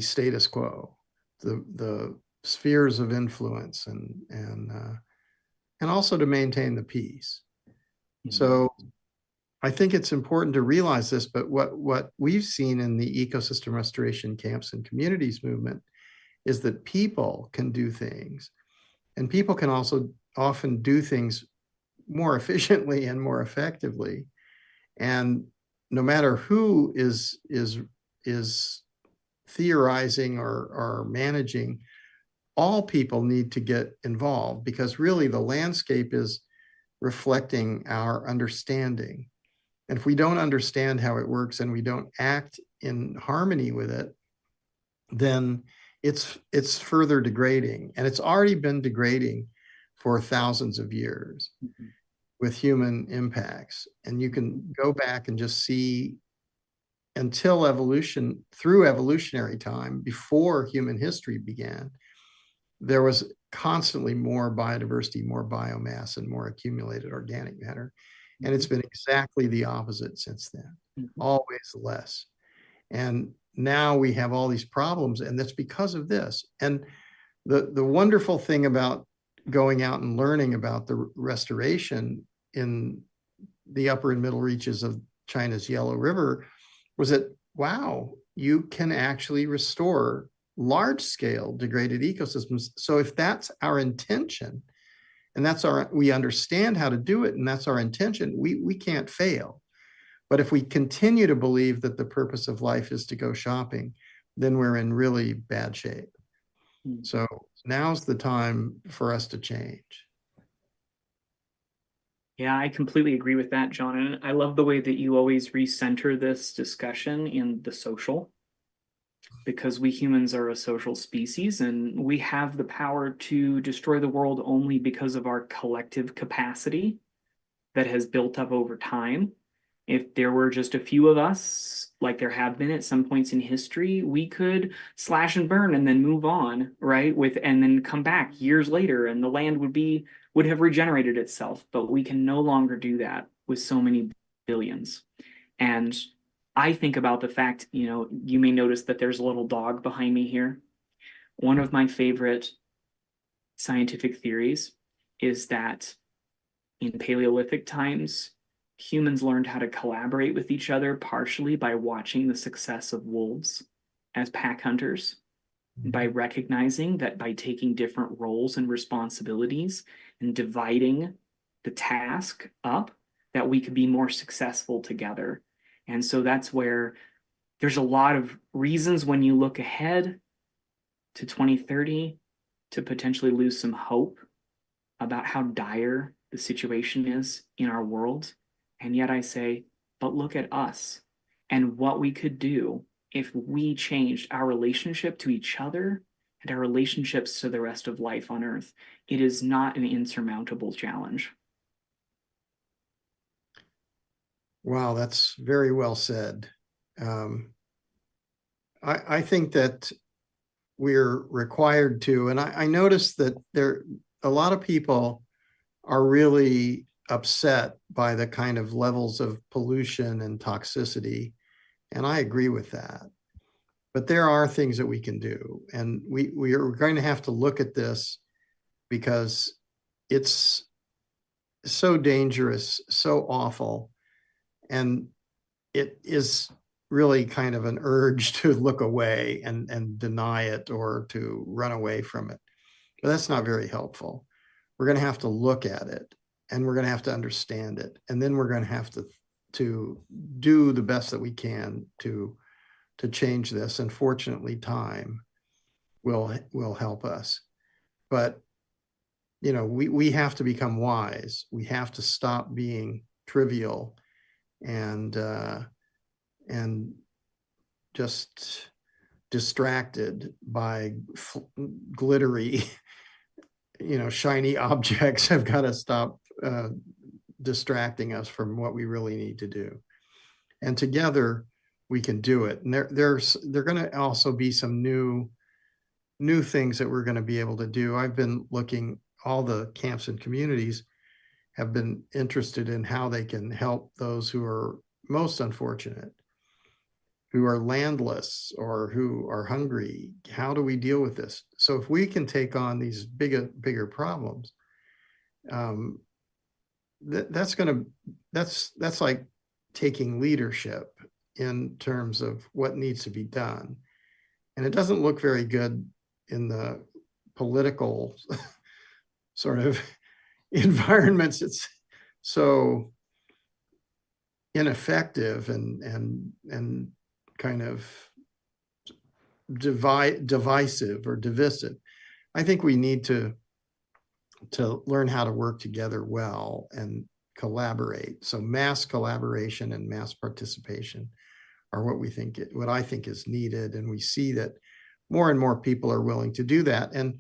status quo, the spheres of influence, and also to maintain the peace. So I think it's important to realize this, but what we've seen in the ecosystem restoration camps and communities movement is that people can do things, and people can also often do things more efficiently and more effectively. And no matter who is theorizing or managing, all people need to get involved, because really the landscape is reflecting our understanding. And if we don't understand how it works and we don't act in harmony with it, then it's further degrading. And it's already been degrading for thousands of years with human impacts. And you can go back and just see, until evolution, through evolutionary time, before human history began, there was constantly more biodiversity, more biomass, and more accumulated organic matter. And it's been exactly the opposite since then, always less. And now we have all these problems, and that's because of this. And the wonderful thing about going out and learning about the restoration in the upper and middle reaches of China's Yellow River was that, wow, you can actually restore large-scale degraded ecosystems. So if that's our intention, and we understand how to do it, and that's our intention, we can't fail. But if we continue to believe that the purpose of life is to go shopping, then we're in really bad shape. So now's the time for us to change. Yeah, I completely agree with that, John. And I love the way that you always recenter this discussion in the social, because we humans are a social species, and we have the power to destroy the world only because of our collective capacity that has built up over time. If there were just a few of us, like there have been at some points in history, we could slash and burn and then move on, right? And then come back years later, and the land would have regenerated itself. But we can no longer do that with so many billions. And I think about the fact, you may notice that there's a little dog behind me here. One of my favorite scientific theories is that in Paleolithic times, humans learned how to collaborate with each other partially by watching the success of wolves as pack hunters, by recognizing that by taking different roles and responsibilities and dividing the task up, that we could be more successful together. And so that's where there's a lot of reasons when you look ahead to 2030 to potentially lose some hope about how dire the situation is in our world. And yet I say, but look at us and what we could do if we changed our relationship to each other and our relationships to the rest of life on Earth. It is not an insurmountable challenge. Wow, that's very well said. I think that we're required to, and I noticed that a lot of people are really upset by the kind of levels of pollution and toxicity, and I agree with that. But there are things that we can do, and we are going to have to look at this, because it's so dangerous, so awful, and it is really kind of an urge to look away and deny it or to run away from it. But that's not very helpful. We're going to have to look at it, and we're going to have to understand it, and then we're going to have to do the best that we can to change this. And fortunately, time will help us. But we have to become wise. We have to stop being trivial and just distracted by glittery, shiny objects. Have got to stop distracting us from what we really need to do. And together we can do it. And there are going to also be some new things that we're going to be able to do. I've been looking, all the camps and communities have been interested in how they can help those who are most unfortunate, who are landless or who are hungry. How do we deal with this? So if we can take on these bigger problems, that's like taking leadership in terms of what needs to be done. And it doesn't look very good the political sort of environments, it's so ineffective and kind of divisive or divisive. I think we need to learn how to work together well and collaborate. So mass collaboration and mass participation are what I think is needed. And we see that more and more people are willing to do that. And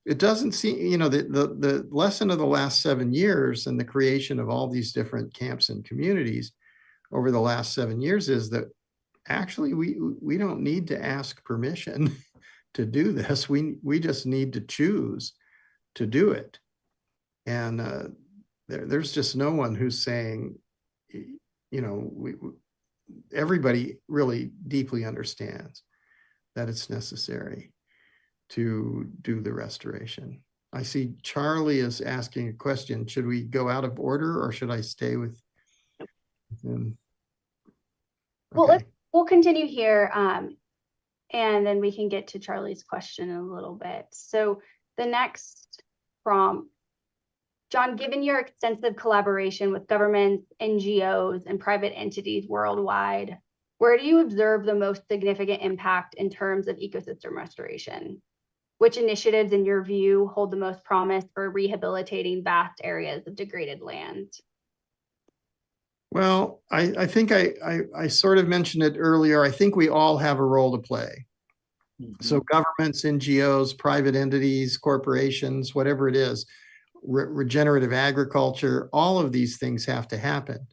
it doesn't seem, the lesson of the last 7 years and the creation of all these different camps and communities over the last 7 years is that actually we don't need to ask permission to do this. We just need to choose to do it. And there's just no one who's saying, everybody really deeply understands that it's necessary to do the restoration. I see Charlie is asking a question. Should we go out of order or should I stay with him? Well, we'll continue here, and then we can get to Charlie's question in a little bit. So the next prompt, John, given your extensive collaboration with governments, NGOs, and private entities worldwide, where do you observe the most significant impact in terms of ecosystem restoration? Which initiatives, in your view, hold the most promise for rehabilitating vast areas of degraded land? Well, I think I sort of mentioned it earlier. I think we all have a role to play. So governments, NGOs, private entities, corporations, whatever it is, regenerative agriculture, all of these things have to happen.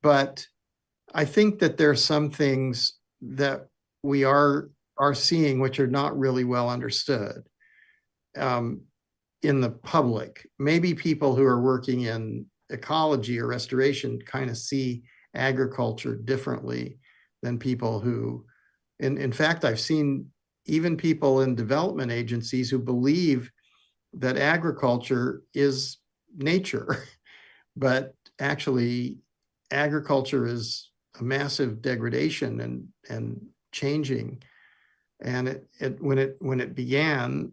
But I think that there are some things that we are seeing which are not really well understood in the public. Maybe people who are working in ecology or restoration kind of see agriculture differently than people who, in fact, I've seen even people in development agencies who believe that agriculture is nature, but actually agriculture is a massive degradation and changing. And when it began,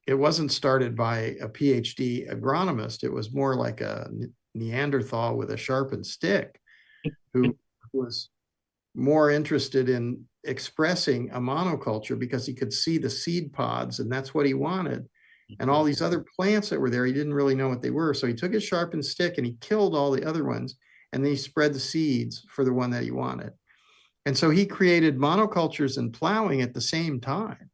it wasn't started by a PhD agronomist. It was more like a Neanderthal with a sharpened stick who was more interested in expressing a monoculture because he could see the seed pods and that's what he wanted. And all these other plants that were there, he didn't really know what they were. So he took his sharpened stick and he killed all the other ones and then he spread the seeds for the one that he wanted. And so he created monocultures and plowing at the same time.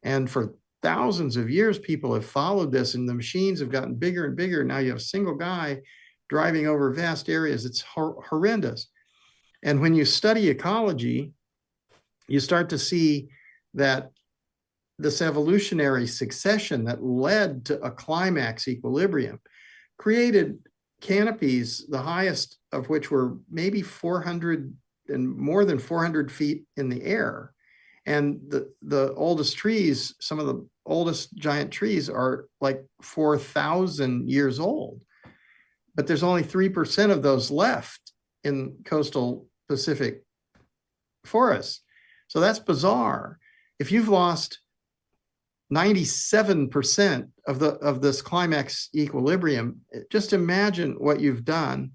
And for thousands of years, people have followed this and the machines have gotten bigger and bigger. Now you have a single guy driving over vast areas. It's horrendous. And when you study ecology, you start to see that this evolutionary succession that led to a climax equilibrium created canopies, the highest of which were maybe 400 and more than 400 feet in the air. And the oldest trees, some of the oldest giant trees are like 4,000 years old. But there's only 3% of those left in coastal Pacific forests. So that's bizarre. If you've lost 97% of this climax equilibrium, just imagine what you've done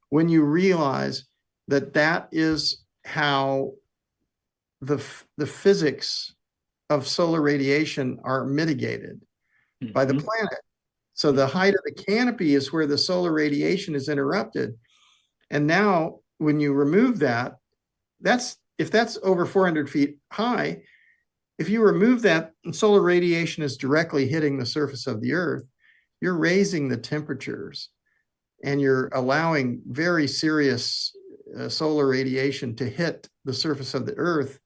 when you realize that that is how the physics of solar radiation are mitigated by the planet. So the height of the canopy is where the solar radiation is interrupted. And now when you remove that, if that's over 400 feet high, if you remove that and solar radiation is directly hitting the surface of the earth, you're raising the temperatures and you're allowing very serious solar radiation to hit the surface of the earth.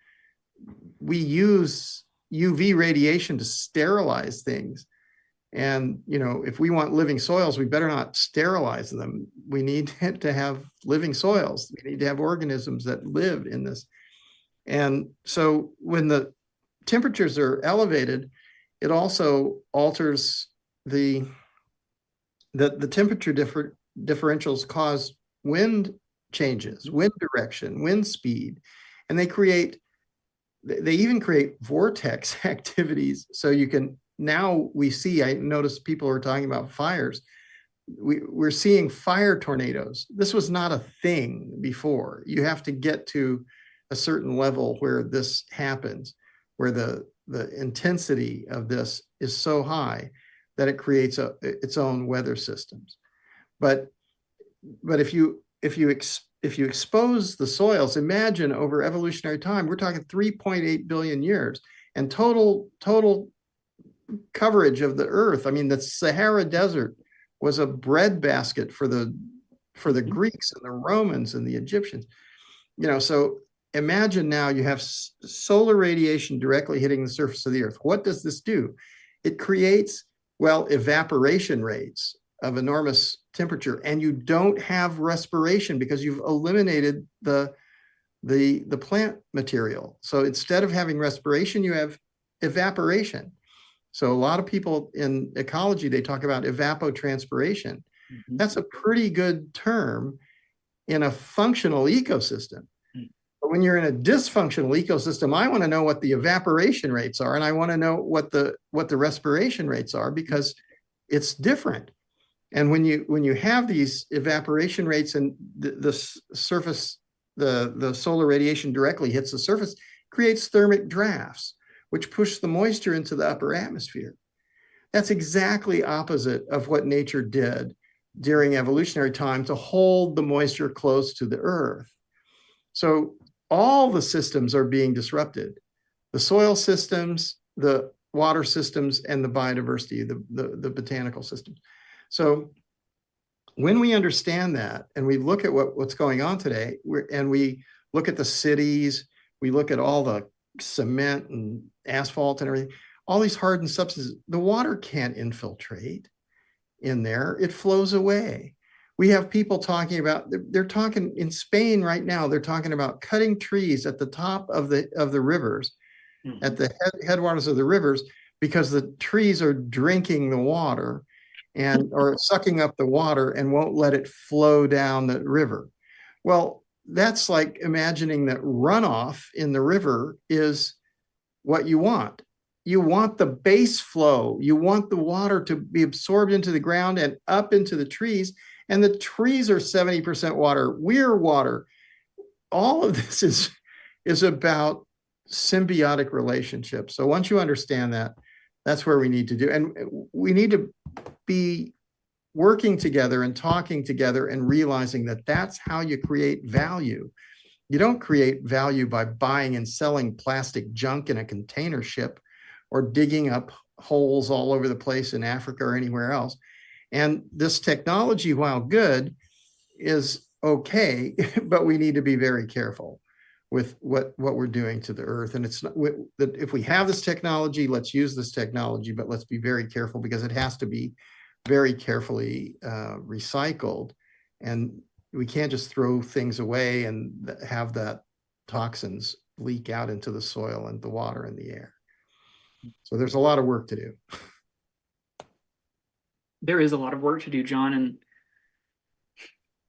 We use UV radiation to sterilize things. And, if we want living soils, we better not sterilize them. We need to have living soils. We need to have organisms that live in this. And so when the temperatures are elevated, it also alters the temperature differentials cause wind changes, wind direction, wind speed, and they create they even create vortex activities. So you can, now we see, I noticed people are talking about fires. We're seeing fire tornadoes. This was not a thing before. You have to get to a certain level where this happens, where the intensity of this is so high that it creates its own weather systems. But if you expose the soils, imagine over evolutionary time, we're talking 3.8 billion years, and total coverage of the earth. I mean, the Sahara Desert was a breadbasket for the Greeks and the Romans and the Egyptians. So imagine now you have solar radiation directly hitting the surface of the earth. What does this do? It creates, well, evaporation rates of enormous temperature, and you don't have respiration because you've eliminated the plant material. So instead of having respiration, you have evaporation. So a lot of people in ecology, they talk about evapotranspiration. Mm-hmm. That's a pretty good term in a functional ecosystem. Mm-hmm. But when you're in a dysfunctional ecosystem, I want to know what the evaporation rates are, and I want to know what the respiration rates are, because it's different. And when you have these evaporation rates and the surface, the solar radiation directly hits the surface, creates thermic drafts, which push the moisture into the upper atmosphere. That's exactly opposite of what nature did during evolutionary time to hold the moisture close to the earth. So all the systems are being disrupted: the soil systems, the water systems, and the biodiversity, the botanical systems. So when we understand that, and we look at what's going on today, and we look at the cities, we look at all the cement and asphalt and everything, all these hardened substances, the water can't infiltrate in there. It flows away. We have people talking about, they're talking in Spain right now, they're talking about cutting trees at the top of the rivers, mm-hmm. at the headwaters of the rivers, because the trees are drinking the water or sucking up the water and won't let it flow down the river. Well, that's like imagining that runoff in the river is what you want. You want the base flow. You want the water to be absorbed into the ground and up into the trees. And the trees are 70% water. We're water. All of this is about symbiotic relationships. So once you understand that, that's where we need to do. And we need to be working together and talking together and realizing that that's how you create value. You don't create value by buying and selling plastic junk in a container ship or digging up holes all over the place in Africa or anywhere else. And this technology, while good, is okay, but we need to be very careful with what we're doing to the earth. And it's not, if we have this technology, let's use this technology, but let's be very careful, because it has to be very carefully recycled. And we can't just throw things away and have that toxins leak out into the soil and the water and the air. So there's a lot of work to do. There is a lot of work to do, John, and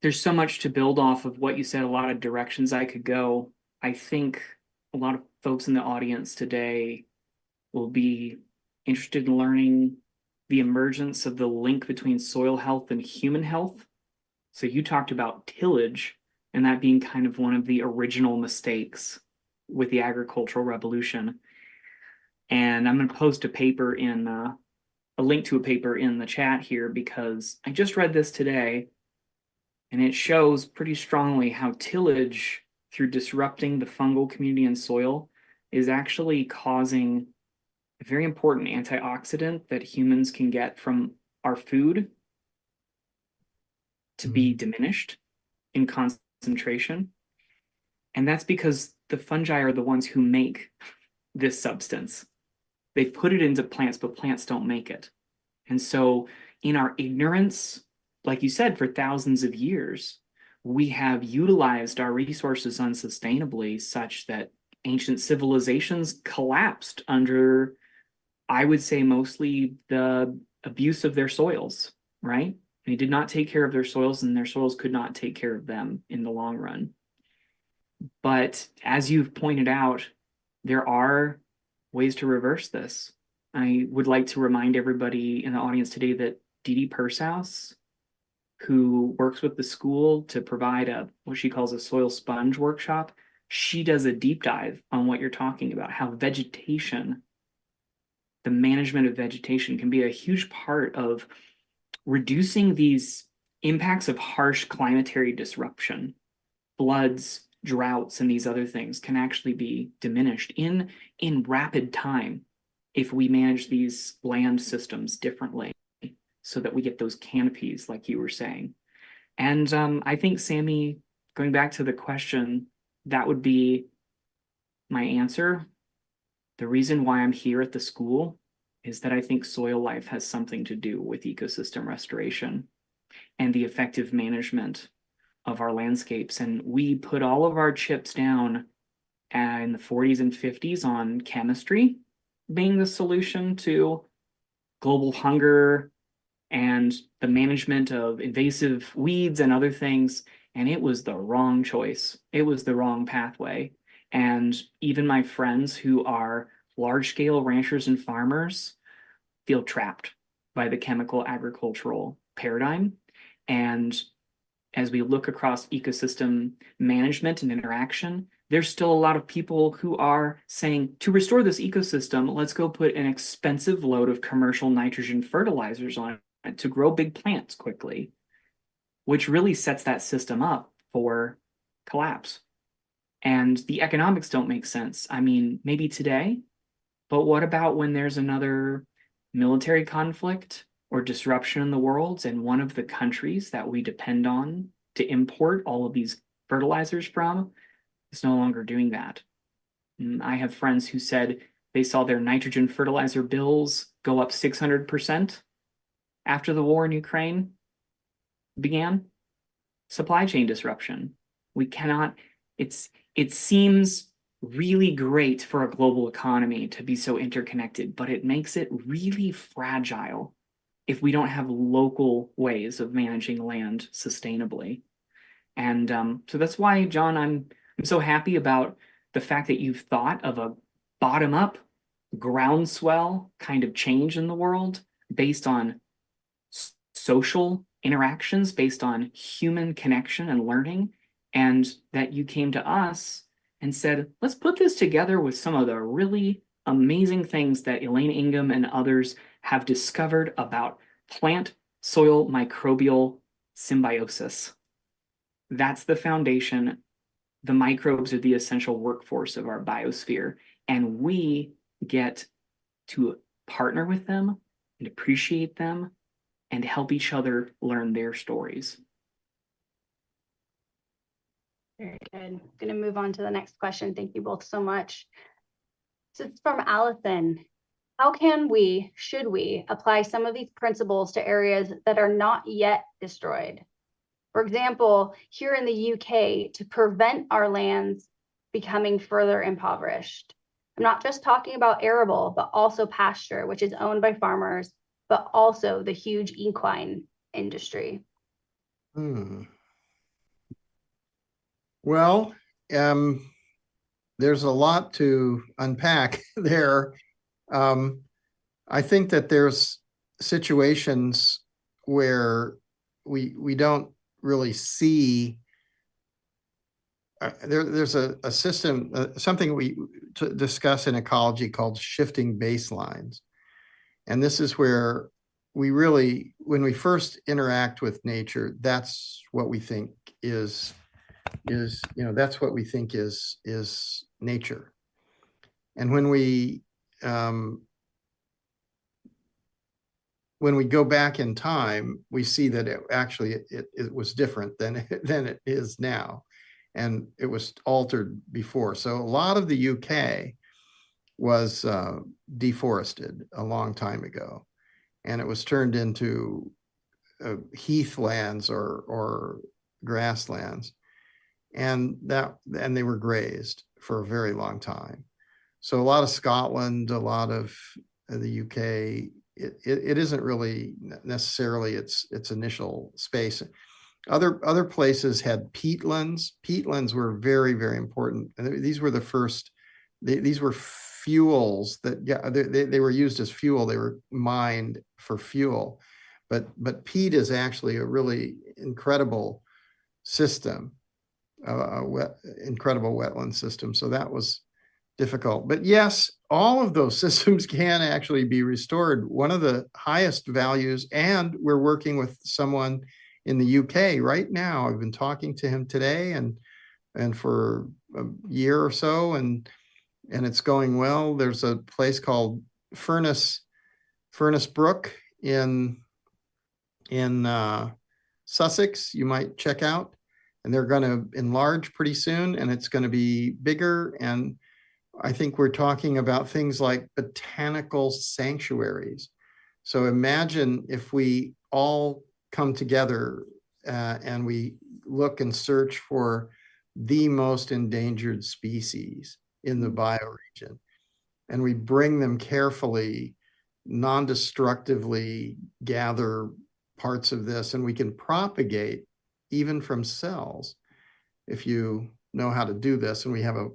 there's so much to build off of what you said, a lot of directions I could go. I think a lot of folks in the audience today will be interested in learning the emergence of the link between soil health and human health. So you talked about tillage, and that being kind of one of the original mistakes with the agricultural revolution. And I'm going to post a link to a paper in the chat here, because I just read this today, and it shows pretty strongly how tillage, through disrupting the fungal community in soil, is actually causing a very important antioxidant that humans can get from our food to be diminished in concentration. And that's because the fungi are the ones who make this substance. They've put it into plants, but plants don't make it. And so in our ignorance, like you said, for thousands of years, we have utilized our resources unsustainably, such that ancient civilizations collapsed under, I would say, mostly the abuse of their soils, right? They did not take care of their soils, and their soils could not take care of them in the long run. But as you've pointed out, there are ways to reverse this. I would like to remind everybody in the audience today that Dee Dee Pershouse, who works with the school to provide what she calls a soil sponge workshop, she does a deep dive on what you're talking about, how vegetation, the management of vegetation, can be a huge part of reducing these impacts of harsh climatary disruption. Floods, droughts, and these other things can actually be diminished in rapid time if we manage these land systems differently, so that we get those canopies, like you were saying. And I think, Sammy, going back to the question, that would be my answer. The reason why I'm here at the school is that I think soil life has something to do with ecosystem restoration and the effective management of our landscapes. And we put all of our chips down in the 40s and 50s on chemistry being the solution to global hunger and the management of invasive weeds and other things. And it was the wrong choice. It was the wrong pathway. And even my friends who are large-scale ranchers and farmers feel trapped by the chemical agricultural paradigm. And as we look across ecosystem management and interaction, there's still a lot of people who are saying, to restore this ecosystem, let's go put an expensive load of commercial nitrogen fertilizers on it to grow big plants quickly, which really sets that system up for collapse. And the economics don't make sense. I mean, maybe today, but what about when there's another military conflict or disruption in the world, and one of the countries that we depend on to import all of these fertilizers from is no longer doing that? I have friends who said they saw their nitrogen fertilizer bills go up 600% after the war in Ukraine began. Supply chain disruption. We cannot, it seems really great for a global economy to be so interconnected, but it makes it really fragile if we don't have local ways of managing land sustainably. And so that's why, John, I'm so happy about the fact that you've thought of a bottom-up groundswell kind of change in the world based on social interactions, based on human connection and learning, and that you came to us and said, let's put this together with some of the really amazing things that Elaine Ingham and others have discovered about plant-soil microbial symbiosis. That's the foundation. The microbes are the essential workforce of our biosphere, and we get to partner with them and appreciate them and help each other learn their stories. Very good. I'm going to move on to the next question. Thank you both so much. So it's from Allison. How can we, should we, apply some of these principles to areas that are not yet destroyed? For example, here in the UK, to prevent our lands becoming further impoverished. I'm not just talking about arable, but also pasture, which is owned by farmers, but also the huge equine industry. Well, there's a lot to unpack there. I think that there's situations where we don't really see there's a system, something we discuss in ecology called shifting baselines. And this is where we really, when we first interact with nature, that's what we think is that's what we think is nature. And when we go back in time, we see that it was different than it is now, and it was altered before. So a lot of the UK was deforested a long time ago, and it was turned into heathlands or grasslands, and they were grazed for a very long time. So a lot of Scotland, a lot of the UK, it isn't really necessarily its initial space. Other places had peatlands. Peatlands were very, very important. And these were the first these were fuels that, yeah, they were used as fuel. They were mined for fuel. But peat is actually a really incredible system, incredible wetland system. So that was difficult. But yes, all of those systems can actually be restored. One of the highest values, and we're working with someone in the UK right now. I've been talking to him today and for a year or so, and it's going well. There's a place called Furnace Brook in Sussex you might check out, and they're going to enlarge pretty soon, and it's going to be bigger. And I think we're talking about things like botanical sanctuaries. So imagine if we all come together and we look and search for the most endangered species in the bioregion, and we bring them carefully, non-destructively gather parts of this, and we can propagate even from cells if you know how to do this. And we have a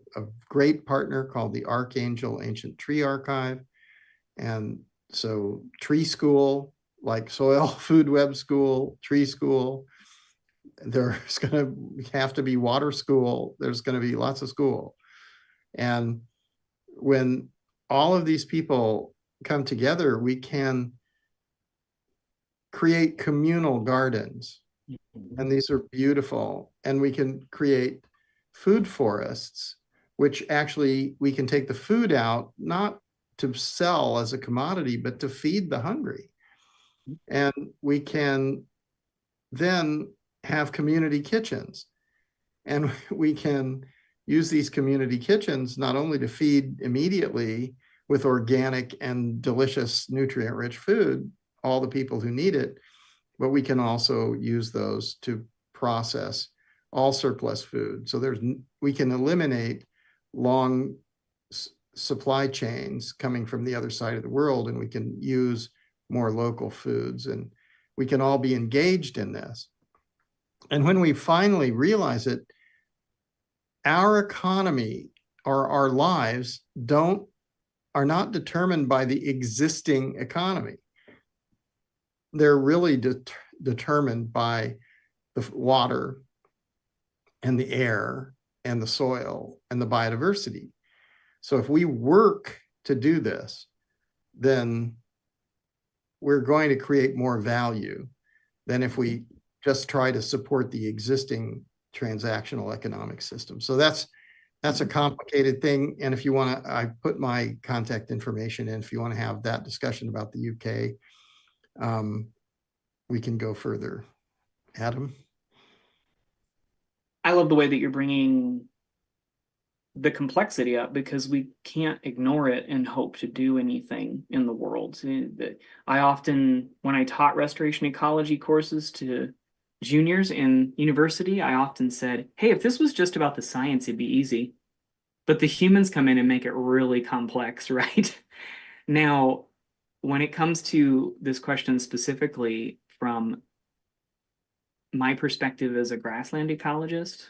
great partner called the Archangel Ancient Tree Archive. And so tree school, like soil food web school, tree school, there's going to have to be water school. There's going to be lots of school. And when all of these people come together, we can create communal gardens. And these are beautiful. And we can create food forests, which actually we can take the food out, not to sell as a commodity, but to feed the hungry. And we can then have community kitchens. And we can use these community kitchens not only to feed immediately with organic and delicious nutrient-rich food, all the people who need it, but we can also use those to process all surplus food. So we can eliminate long supply chains coming from the other side of the world, and we can use more local foods, and we can all be engaged in this. And when we finally realize it, our economy or our lives are not determined by the existing economy. They're really determined by the water and the air and the soil and the biodiversity. So if we work to do this, then we're going to create more value than if we just try to support the existing transactional economic system. So that's a complicated thing. And if you want to, I put my contact information in if you want to have that discussion about the UK. We can go further. Adam? I love the way that you're bringing the complexity up, because we can't ignore it and hope to do anything in the world. I often, when I taught restoration ecology courses to juniors in university, I often said, hey, if this was just about the science, it'd be easy. But the humans come in and make it really complex, right? Now, when it comes to this question specifically, from my perspective as a grassland ecologist,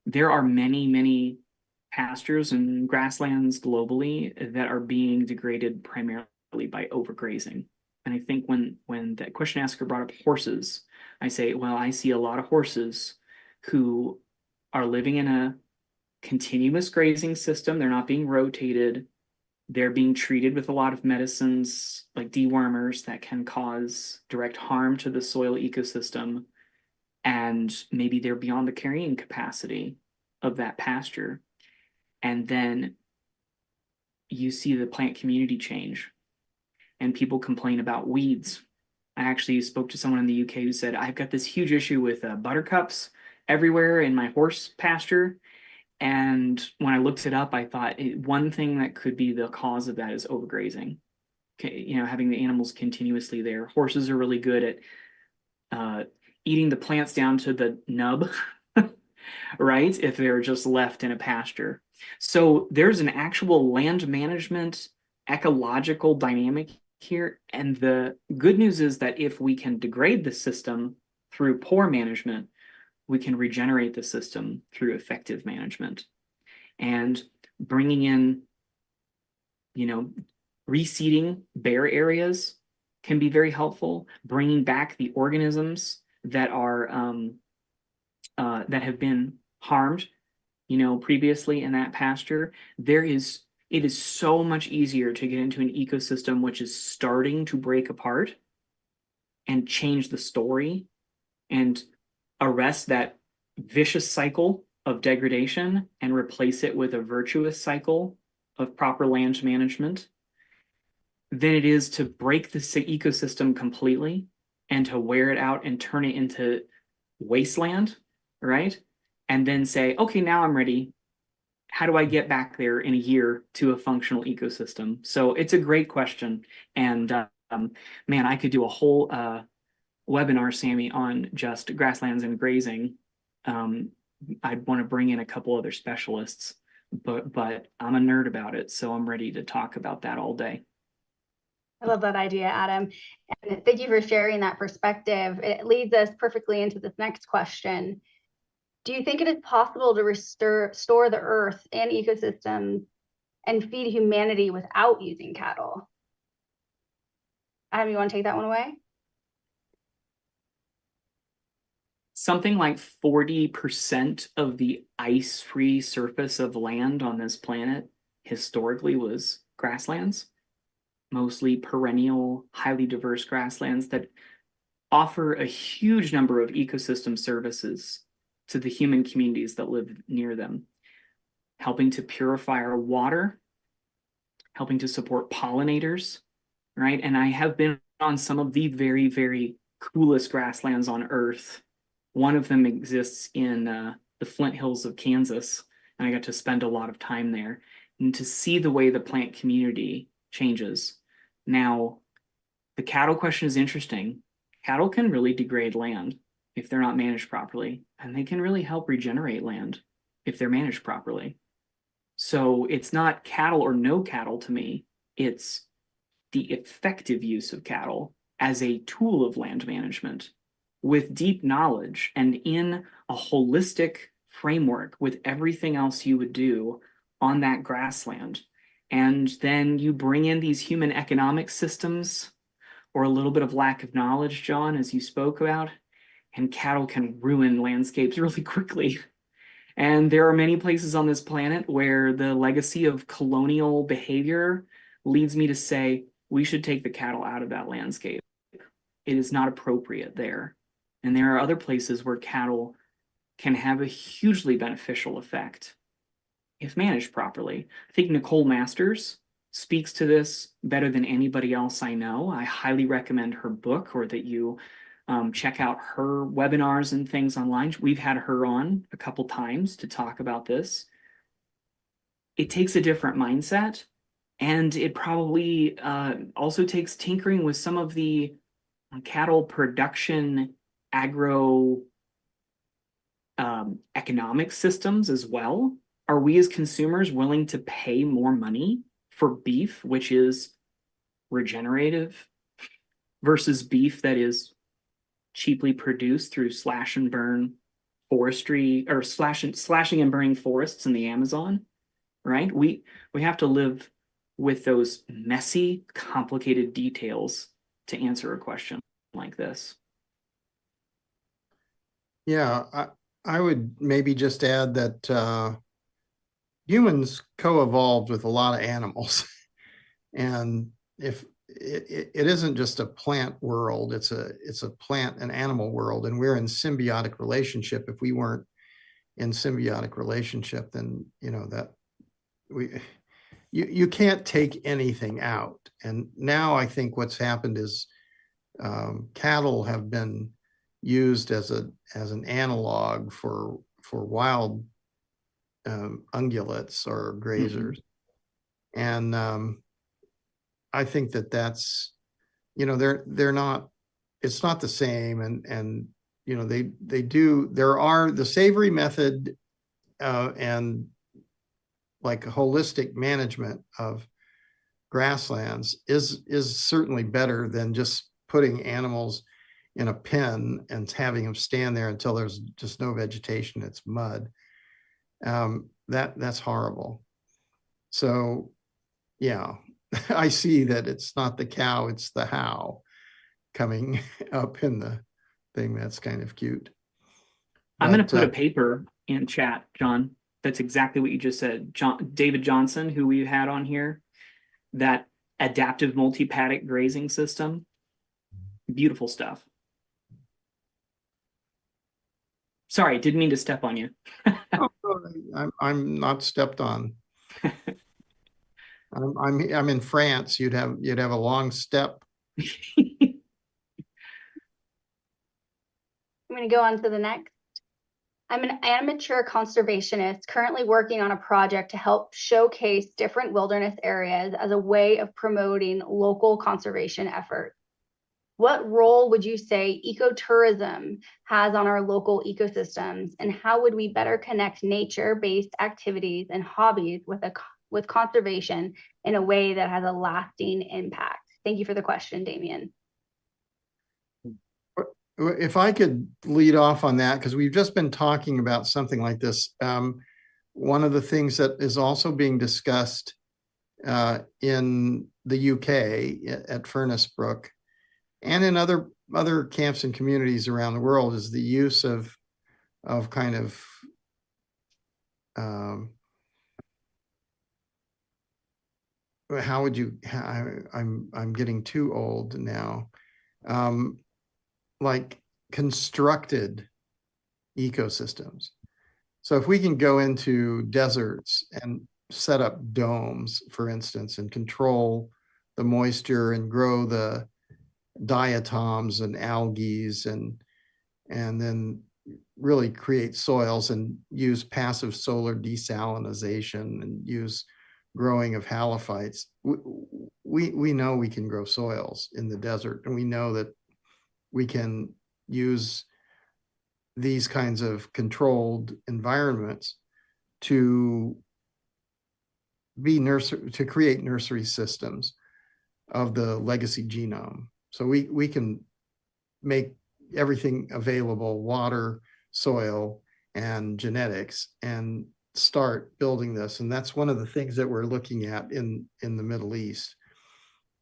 there are many, many pastures and grasslands globally that are being degraded primarily by overgrazing. And I think when that question asker brought up horses, I say, well, I see a lot of horses who are living in a continuous grazing system. They're not being rotated. They're being treated with a lot of medicines like dewormers that can cause direct harm to the soil ecosystem. And maybe they're beyond the carrying capacity of that pasture. And then you see the plant community change, and people complain about weeds. I actually spoke to someone in the UK who said, I've got this huge issue with buttercups everywhere in my horse pasture. And when I looked it up, I thought one thing that could be the cause of that is overgrazing. Okay, having the animals continuously there. Horses are really good at eating the plants down to the nub, right? If they're just left in a pasture. So there's an actual land management ecological dynamic here. And the good news is that if we can degrade the system through poor management, we can regenerate the system through effective management. And bringing in, reseeding bare areas can be very helpful. Bringing back the organisms that are that have been harmed, previously in that pasture. It is so much easier to get into an ecosystem which is starting to break apart and change the story and arrest that vicious cycle of degradation and replace it with a virtuous cycle of proper land management than it is to break the ecosystem completely and to wear it out and turn it into wasteland, right? And then say, okay, now I'm ready. How do I get back there in a year to a functional ecosystem? So it's a great question. And man, I could do a whole webinar, Sammy, on just grasslands and grazing. I'd want to bring in a couple other specialists, but I'm a nerd about it, so I'm ready to talk about that all day. I love that idea, Adam. And thank you for sharing that perspective. It leads us perfectly into this next question. Do you think it is possible to restore the earth and ecosystems and feed humanity without using cattle? Adam, you want to take that one away? Something like 40% of the ice-free surface of land on this planet historically was grasslands, mostly perennial, highly diverse grasslands that offer a huge number of ecosystem services to the human communities that live near them, helping to purify our water, helping to support pollinators, right? And I have been on some of the very, very coolest grasslands on Earth. One of them exists in the Flint Hills of Kansas, and I got to spend a lot of time there and to see the way the plant community changes. Now, the cattle question is interesting. Cattle can really degrade land if they're not managed properly, and they can really help regenerate land if they're managed properly. So it's not cattle or no cattle to me. It's the effective use of cattle as a tool of land management with deep knowledge and in a holistic framework with everything else you would do on that grassland. And then you bring in these human economic systems or a little bit of lack of knowledge, John, as you spoke about, and cattle can ruin landscapes really quickly. And there are many places on this planet where the legacy of colonial behavior leads me to say we should take the cattle out of that landscape. It is not appropriate there. And there are other places where cattle can have a hugely beneficial effect if managed properly. I think Nicole Masters speaks to this better than anybody else I know. I highly recommend her book, or that you check out her webinars and things online. We've had her on a couple times to talk about this. It takes a different mindset, and it probably also takes tinkering with some of the cattle production agro economic systems as well. Are we as consumers willing to pay more money for beef, which is regenerative, versus beef that is cheaply produced through slash and burn forestry, or slashing and burning forests in the Amazon, right? We have to live with those messy, complicated details to answer a question like this. Yeah, I would maybe just add that humans co-evolved with a lot of animals. And if it isn't just a plant world, it's a plant and animal world, and we're in symbiotic relationship. If we weren't in symbiotic relationship, then you can't take anything out. And now I think what's happened is cattle have been used as an analog for wild ungulates or grazers. Mm-hmm. And I think that's, they're not, it's not the same. And there are the savory method and like holistic management of grasslands is certainly better than just putting animals in a pen and having them stand there until there's just no vegetation, it's mud. That's horrible. So, yeah, I see that it's not the cow, it's the how coming up in the thing. That's kind of cute. I'm going to But, put a paper in chat, John. That's exactly what you just said. David Johnson, who we had on here, that adaptive multi-paddock grazing system, beautiful stuff. Sorry, didn't mean to step on you. I'm not stepped on. I'm in France. You'd have a long step. I'm going to go on to the next. I'm an amateur conservationist currently working on a project to help showcase different wilderness areas as a way of promoting local conservation efforts. What role would you say ecotourism has on our local ecosystems, and how would we better connect nature-based activities and hobbies with conservation in a way that has a lasting impact? Thank you for the question, Damien. If I could lead off on that, because we've just been talking about something like this. One of the things that is also being discussed in the UK at Furnace Brook and in other camps and communities around the world is the use of kind of how would you, I'm getting too old now. Like constructed ecosystems. So if we can go into deserts and set up domes, for instance, and control the moisture and grow the diatoms and algae and then really create soils and use passive solar desalination and use growing of halophytes, we know we can grow soils in the desert, and we know that we can use these kinds of controlled environments to create nursery systems of the legacy genome. So we can make everything available, water, soil, and genetics, and start building this. And that's one of the things that we're looking at in the Middle East.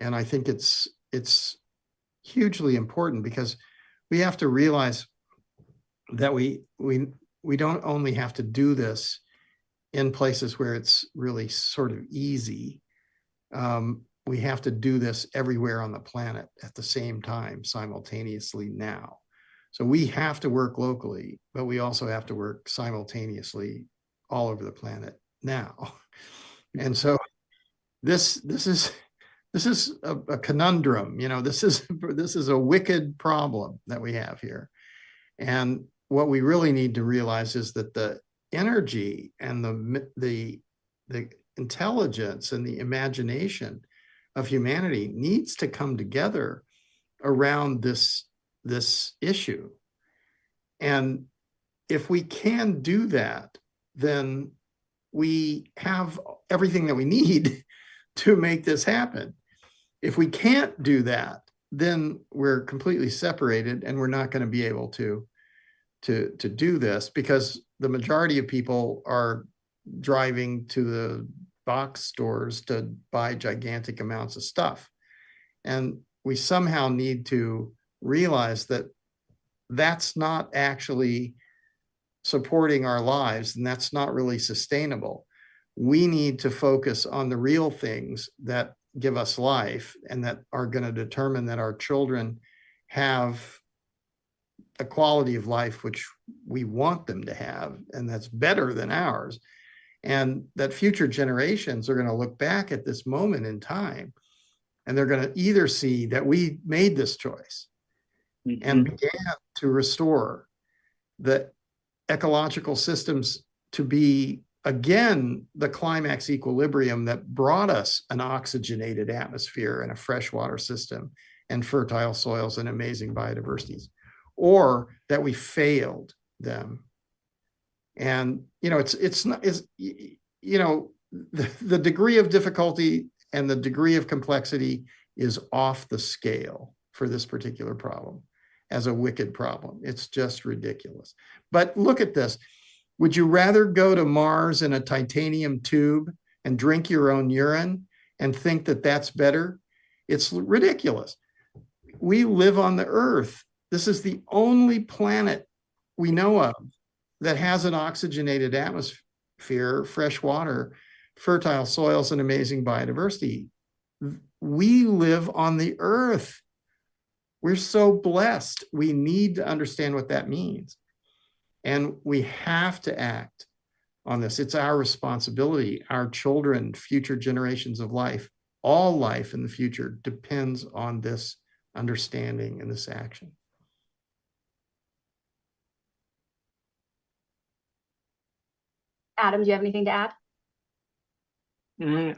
And I think it's hugely important, because we have to realize that we don't only have to do this in places where it's really sort of easy. We have to do this everywhere on the planet at the same time, simultaneously now. So we have to work locally, but we also have to work simultaneously all over the planet now. And so this is a conundrum. You know, this is a wicked problem that we have here. And what we really need to realize is that the energy and the intelligence and the imagination of humanity needs to come together around this issue. And if we can do that, then we have everything that we need to make this happen. If we can't do that, then we're completely separated, and we're not going to be able to do this, because the majority of people are driving to the box stores to buy gigantic amounts of stuff. And we somehow need to realize that that's not actually supporting our lives, and that's not really sustainable. We need to focus on the real things that give us life and that are going to determine that our children have a quality of life which we want them to have, and that's better than ours. And that future generations are going to look back at this moment in time, and they're going to either see that we made this choice and began to restore the ecological systems to be, again, the climax equilibrium that brought us an oxygenated atmosphere and a freshwater system and fertile soils and amazing biodiversities, or that we failed them. And, you know, the degree of difficulty and the degree of complexity is off the scale for this particular problem as a wicked problem. It's just ridiculous. But look at this. Would you rather go to Mars in a titanium tube and drink your own urine and think that that's better. It's ridiculous. We live on the earth. This is the only planet we know of that has an oxygenated atmosphere, fresh water, fertile soils, and amazing biodiversity. We live on the earth. We're so blessed. We need to understand what that means. And we have to act on this. It's our responsibility. Our children, future generations of life, all life in the future depends on this understanding and this action. Adam, do you have anything to add?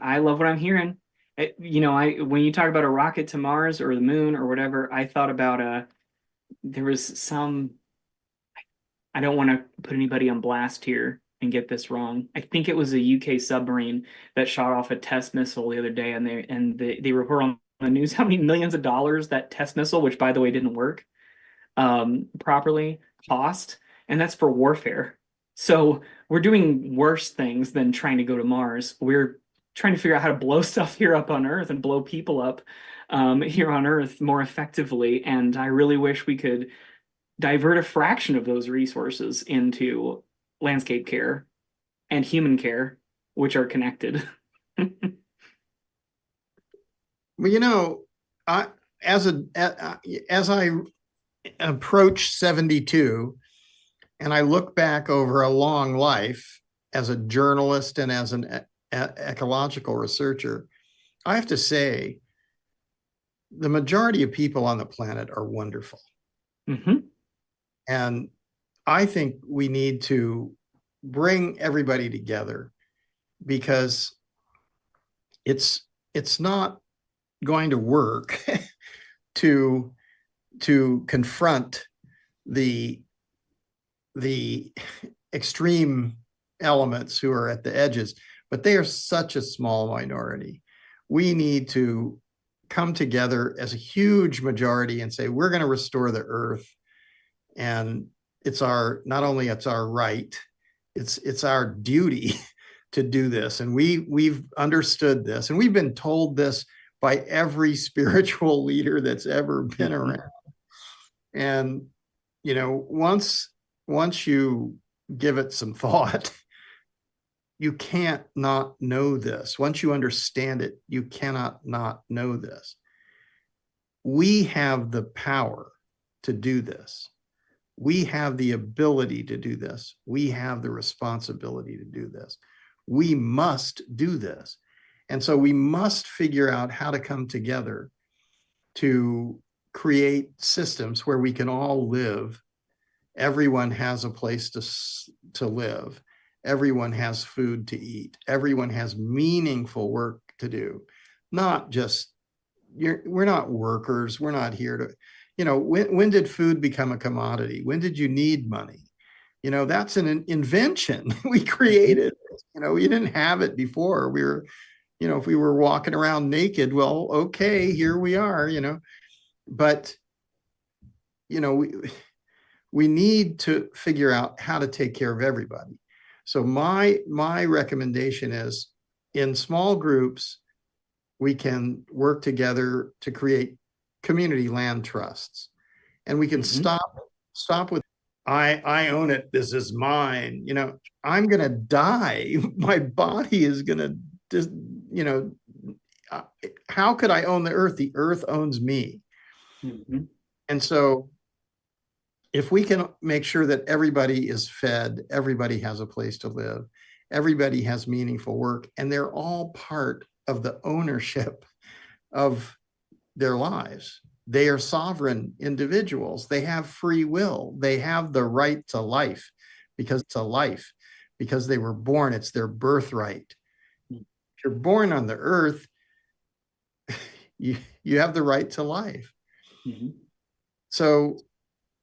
I love what I'm hearing. When you talk about a rocket to Mars or the moon or whatever, I thought about there was some. I don't want to put anybody on blast here and get this wrong. I think it was a UK submarine that shot off a test missile the other day, and they report on the news how many millions of dollars that test missile, which by the way didn't work properly, cost, and that's for warfare. So we're doing worse things than trying to go to Mars. We're trying to figure out how to blow stuff here up on Earth and blow people up here on Earth more effectively. And I really wish we could divert a fraction of those resources into landscape care and human care, which are connected. Well, as I approach 72, and I look back over a long life as a journalist and as an ecological researcher, I have to say, the majority of people on the planet are wonderful. Mm-hmm. And I think we need to bring everybody together, because it's not going to work to confront the extreme elements who are at the edges, but they are such a small minority. We need to come together as a huge majority and say, we're going to restore the earth. And not only it's our right, it's our duty to do this. And we've understood this, and we've been told this by every spiritual leader that's ever been around. And, once you give it some thought, you can't not know this. Once you understand it, you cannot not know this. We have the power to do this. We have the ability to do this. We have the responsibility to do this. We must do this. And so we must figure out how to come together to create systems where we can all live. Everyone has a place to live. Everyone has food to eat. Everyone has meaningful work to do. Not just, we're not workers. We're not here to, when did food become a commodity? When did you need money? That's an invention. We created it. We didn't have it before. We were, if we were walking around naked, well, okay, here we are, but, we need to figure out how to take care of everybody. So my recommendation is, in small groups, we can work together to create community land trusts, and we can stop with, I own it, this is mine. I'm going to die. My body is going to just, how could I own the earth? The earth owns me. Mm-hmm. And so if we can make sure that everybody is fed, everybody has a place to live, everybody has meaningful work, and they're all part of the ownership of their lives. They are sovereign individuals. They have free will. They have the right to life, because they were born. It's their birthright. If you're born on the earth, you have the right to life. Mm-hmm. So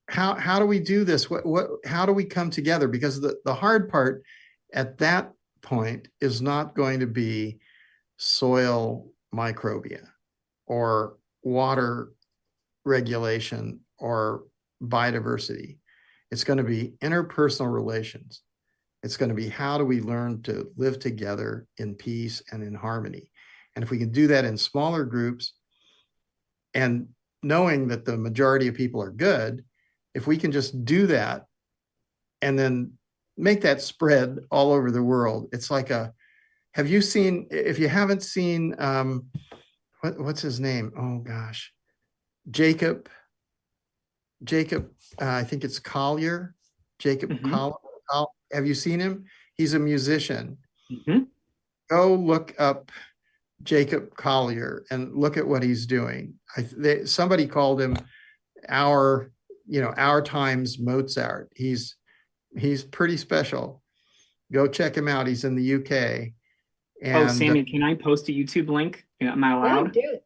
how do we do this? How do we come together? Because the hard part at that point is not going to be soil microbia or water regulation or biodiversity. It's going to be interpersonal relations. It's going to be, how do we learn to live together in peace and in harmony? And if we can do that in smaller groups, and knowing that the majority of people are good, if we can just do that and then make that spread all over the world, it's like have you seen, if you haven't seen, what's his name? Oh gosh, Jacob, I think it's Collier, Jacob Collier. Have you seen him? He's a musician. Go look up Jacob Collier and look at what he's doing. Somebody called him our time's Mozart. He's pretty special. Go check him out. He's in the UK. And Sammy, can I post a YouTube link? Am I allowed? Yeah, do it.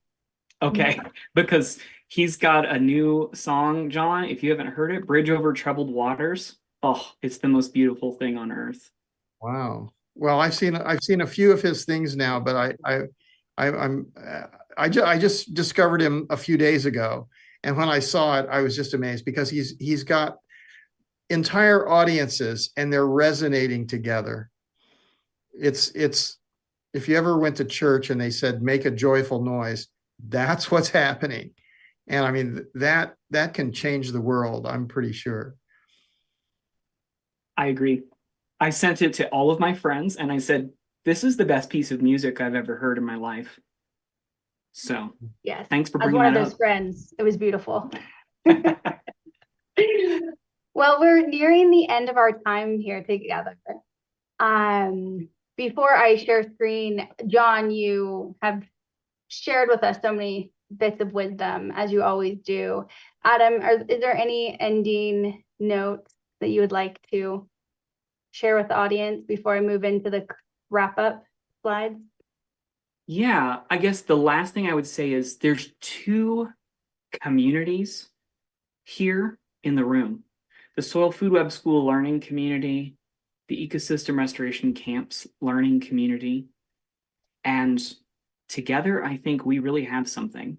Okay, because he's got a new song, John. If you haven't heard it, Bridge Over Troubled Waters. Oh, it's the most beautiful thing on earth. Wow. Well, I've seen a few of his things now, but I just discovered him a few days ago, and when I saw it, I was just amazed, because he's got entire audiences and they're resonating together. It's if you ever went to church and they said make a joyful noise, that's what's happening. And I mean, that can change the world, I'm pretty sure. I agree. I sent it to all of my friends and I said, this is the best piece of music I've ever heard in my life. So yes, thanks for as bringing one that of those up. friends, it was beautiful. Well, we're nearing the end of our time here together. Before I share screen, John, you have shared with us so many bits of wisdom, as you always do. Adam, is there any ending notes that you would like to share with the audience before I move into the wrap-up slides? Yeah, I guess the last thing I would say is there's two communities here in the room. The Soil Food Web School Learning Community, the Ecosystem Restoration Camps Learning Community. And together, I think we really have something.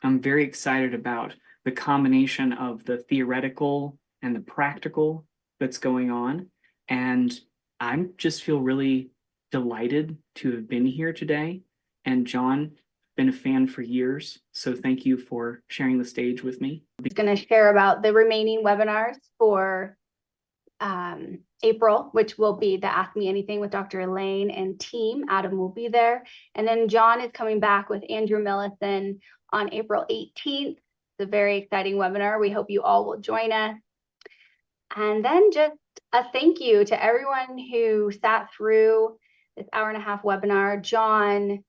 I'm very excited about the combination of the theoretical and the practical that's going on. And I just feel really delighted to have been here today. And John, been a fan for years, so thank you for sharing the stage with me. I'm going to share about the remaining webinars for April, which will be the Ask Me Anything with Dr. Elaine and team. Adam will be there. And then John is coming back with Andrew Millison on April 18th. It's a very exciting webinar. We hope you all will join us. And then just a thank you to everyone who sat through this hour-and-a-half webinar. John,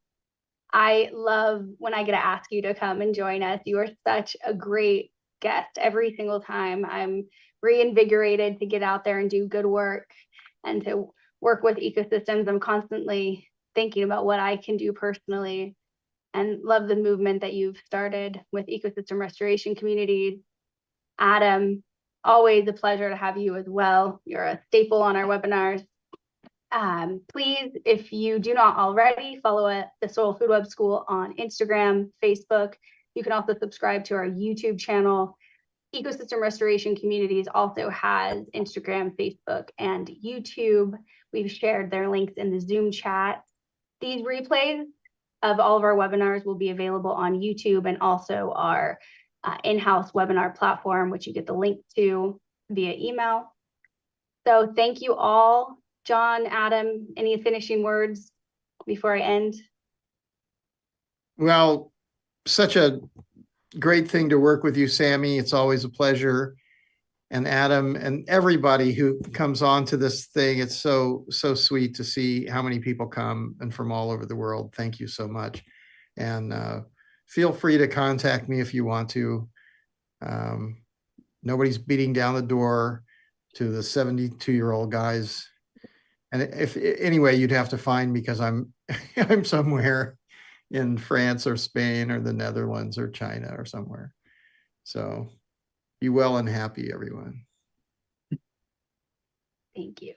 I love when I get to ask you to come and join us. You are such a great guest every single time. I'm reinvigorated to get out there and do good work and to work with ecosystems. I'm constantly thinking about what I can do personally, and love the movement that you've started with ecosystem restoration communities. Adam, always a pleasure to have you as well. You're a staple on our webinars. Please, if you do not already, follow the Soil Food Web School on Instagram, Facebook. You can also subscribe to our YouTube channel. Ecosystem Restoration Communities also has Instagram, Facebook, and YouTube. We've shared their links in the Zoom chat. These replays of all of our webinars will be available on YouTube and also our in-house webinar platform, which you get the link to via email. So thank you all. John, Adam, any finishing words before I end? Well, such a great thing to work with you, Sammy. It's always a pleasure. And Adam and everybody who comes on to this thing, it's so sweet to see how many people come and from all over the world. Thank you so much. And feel free to contact me if you want to. Nobody's beating down the door to the 72-year-old guys. And if anyway, you'd have to find me, because I'm I'm somewhere in France or Spain or the Netherlands or China or somewhere. So be well and happy, everyone. Thank you.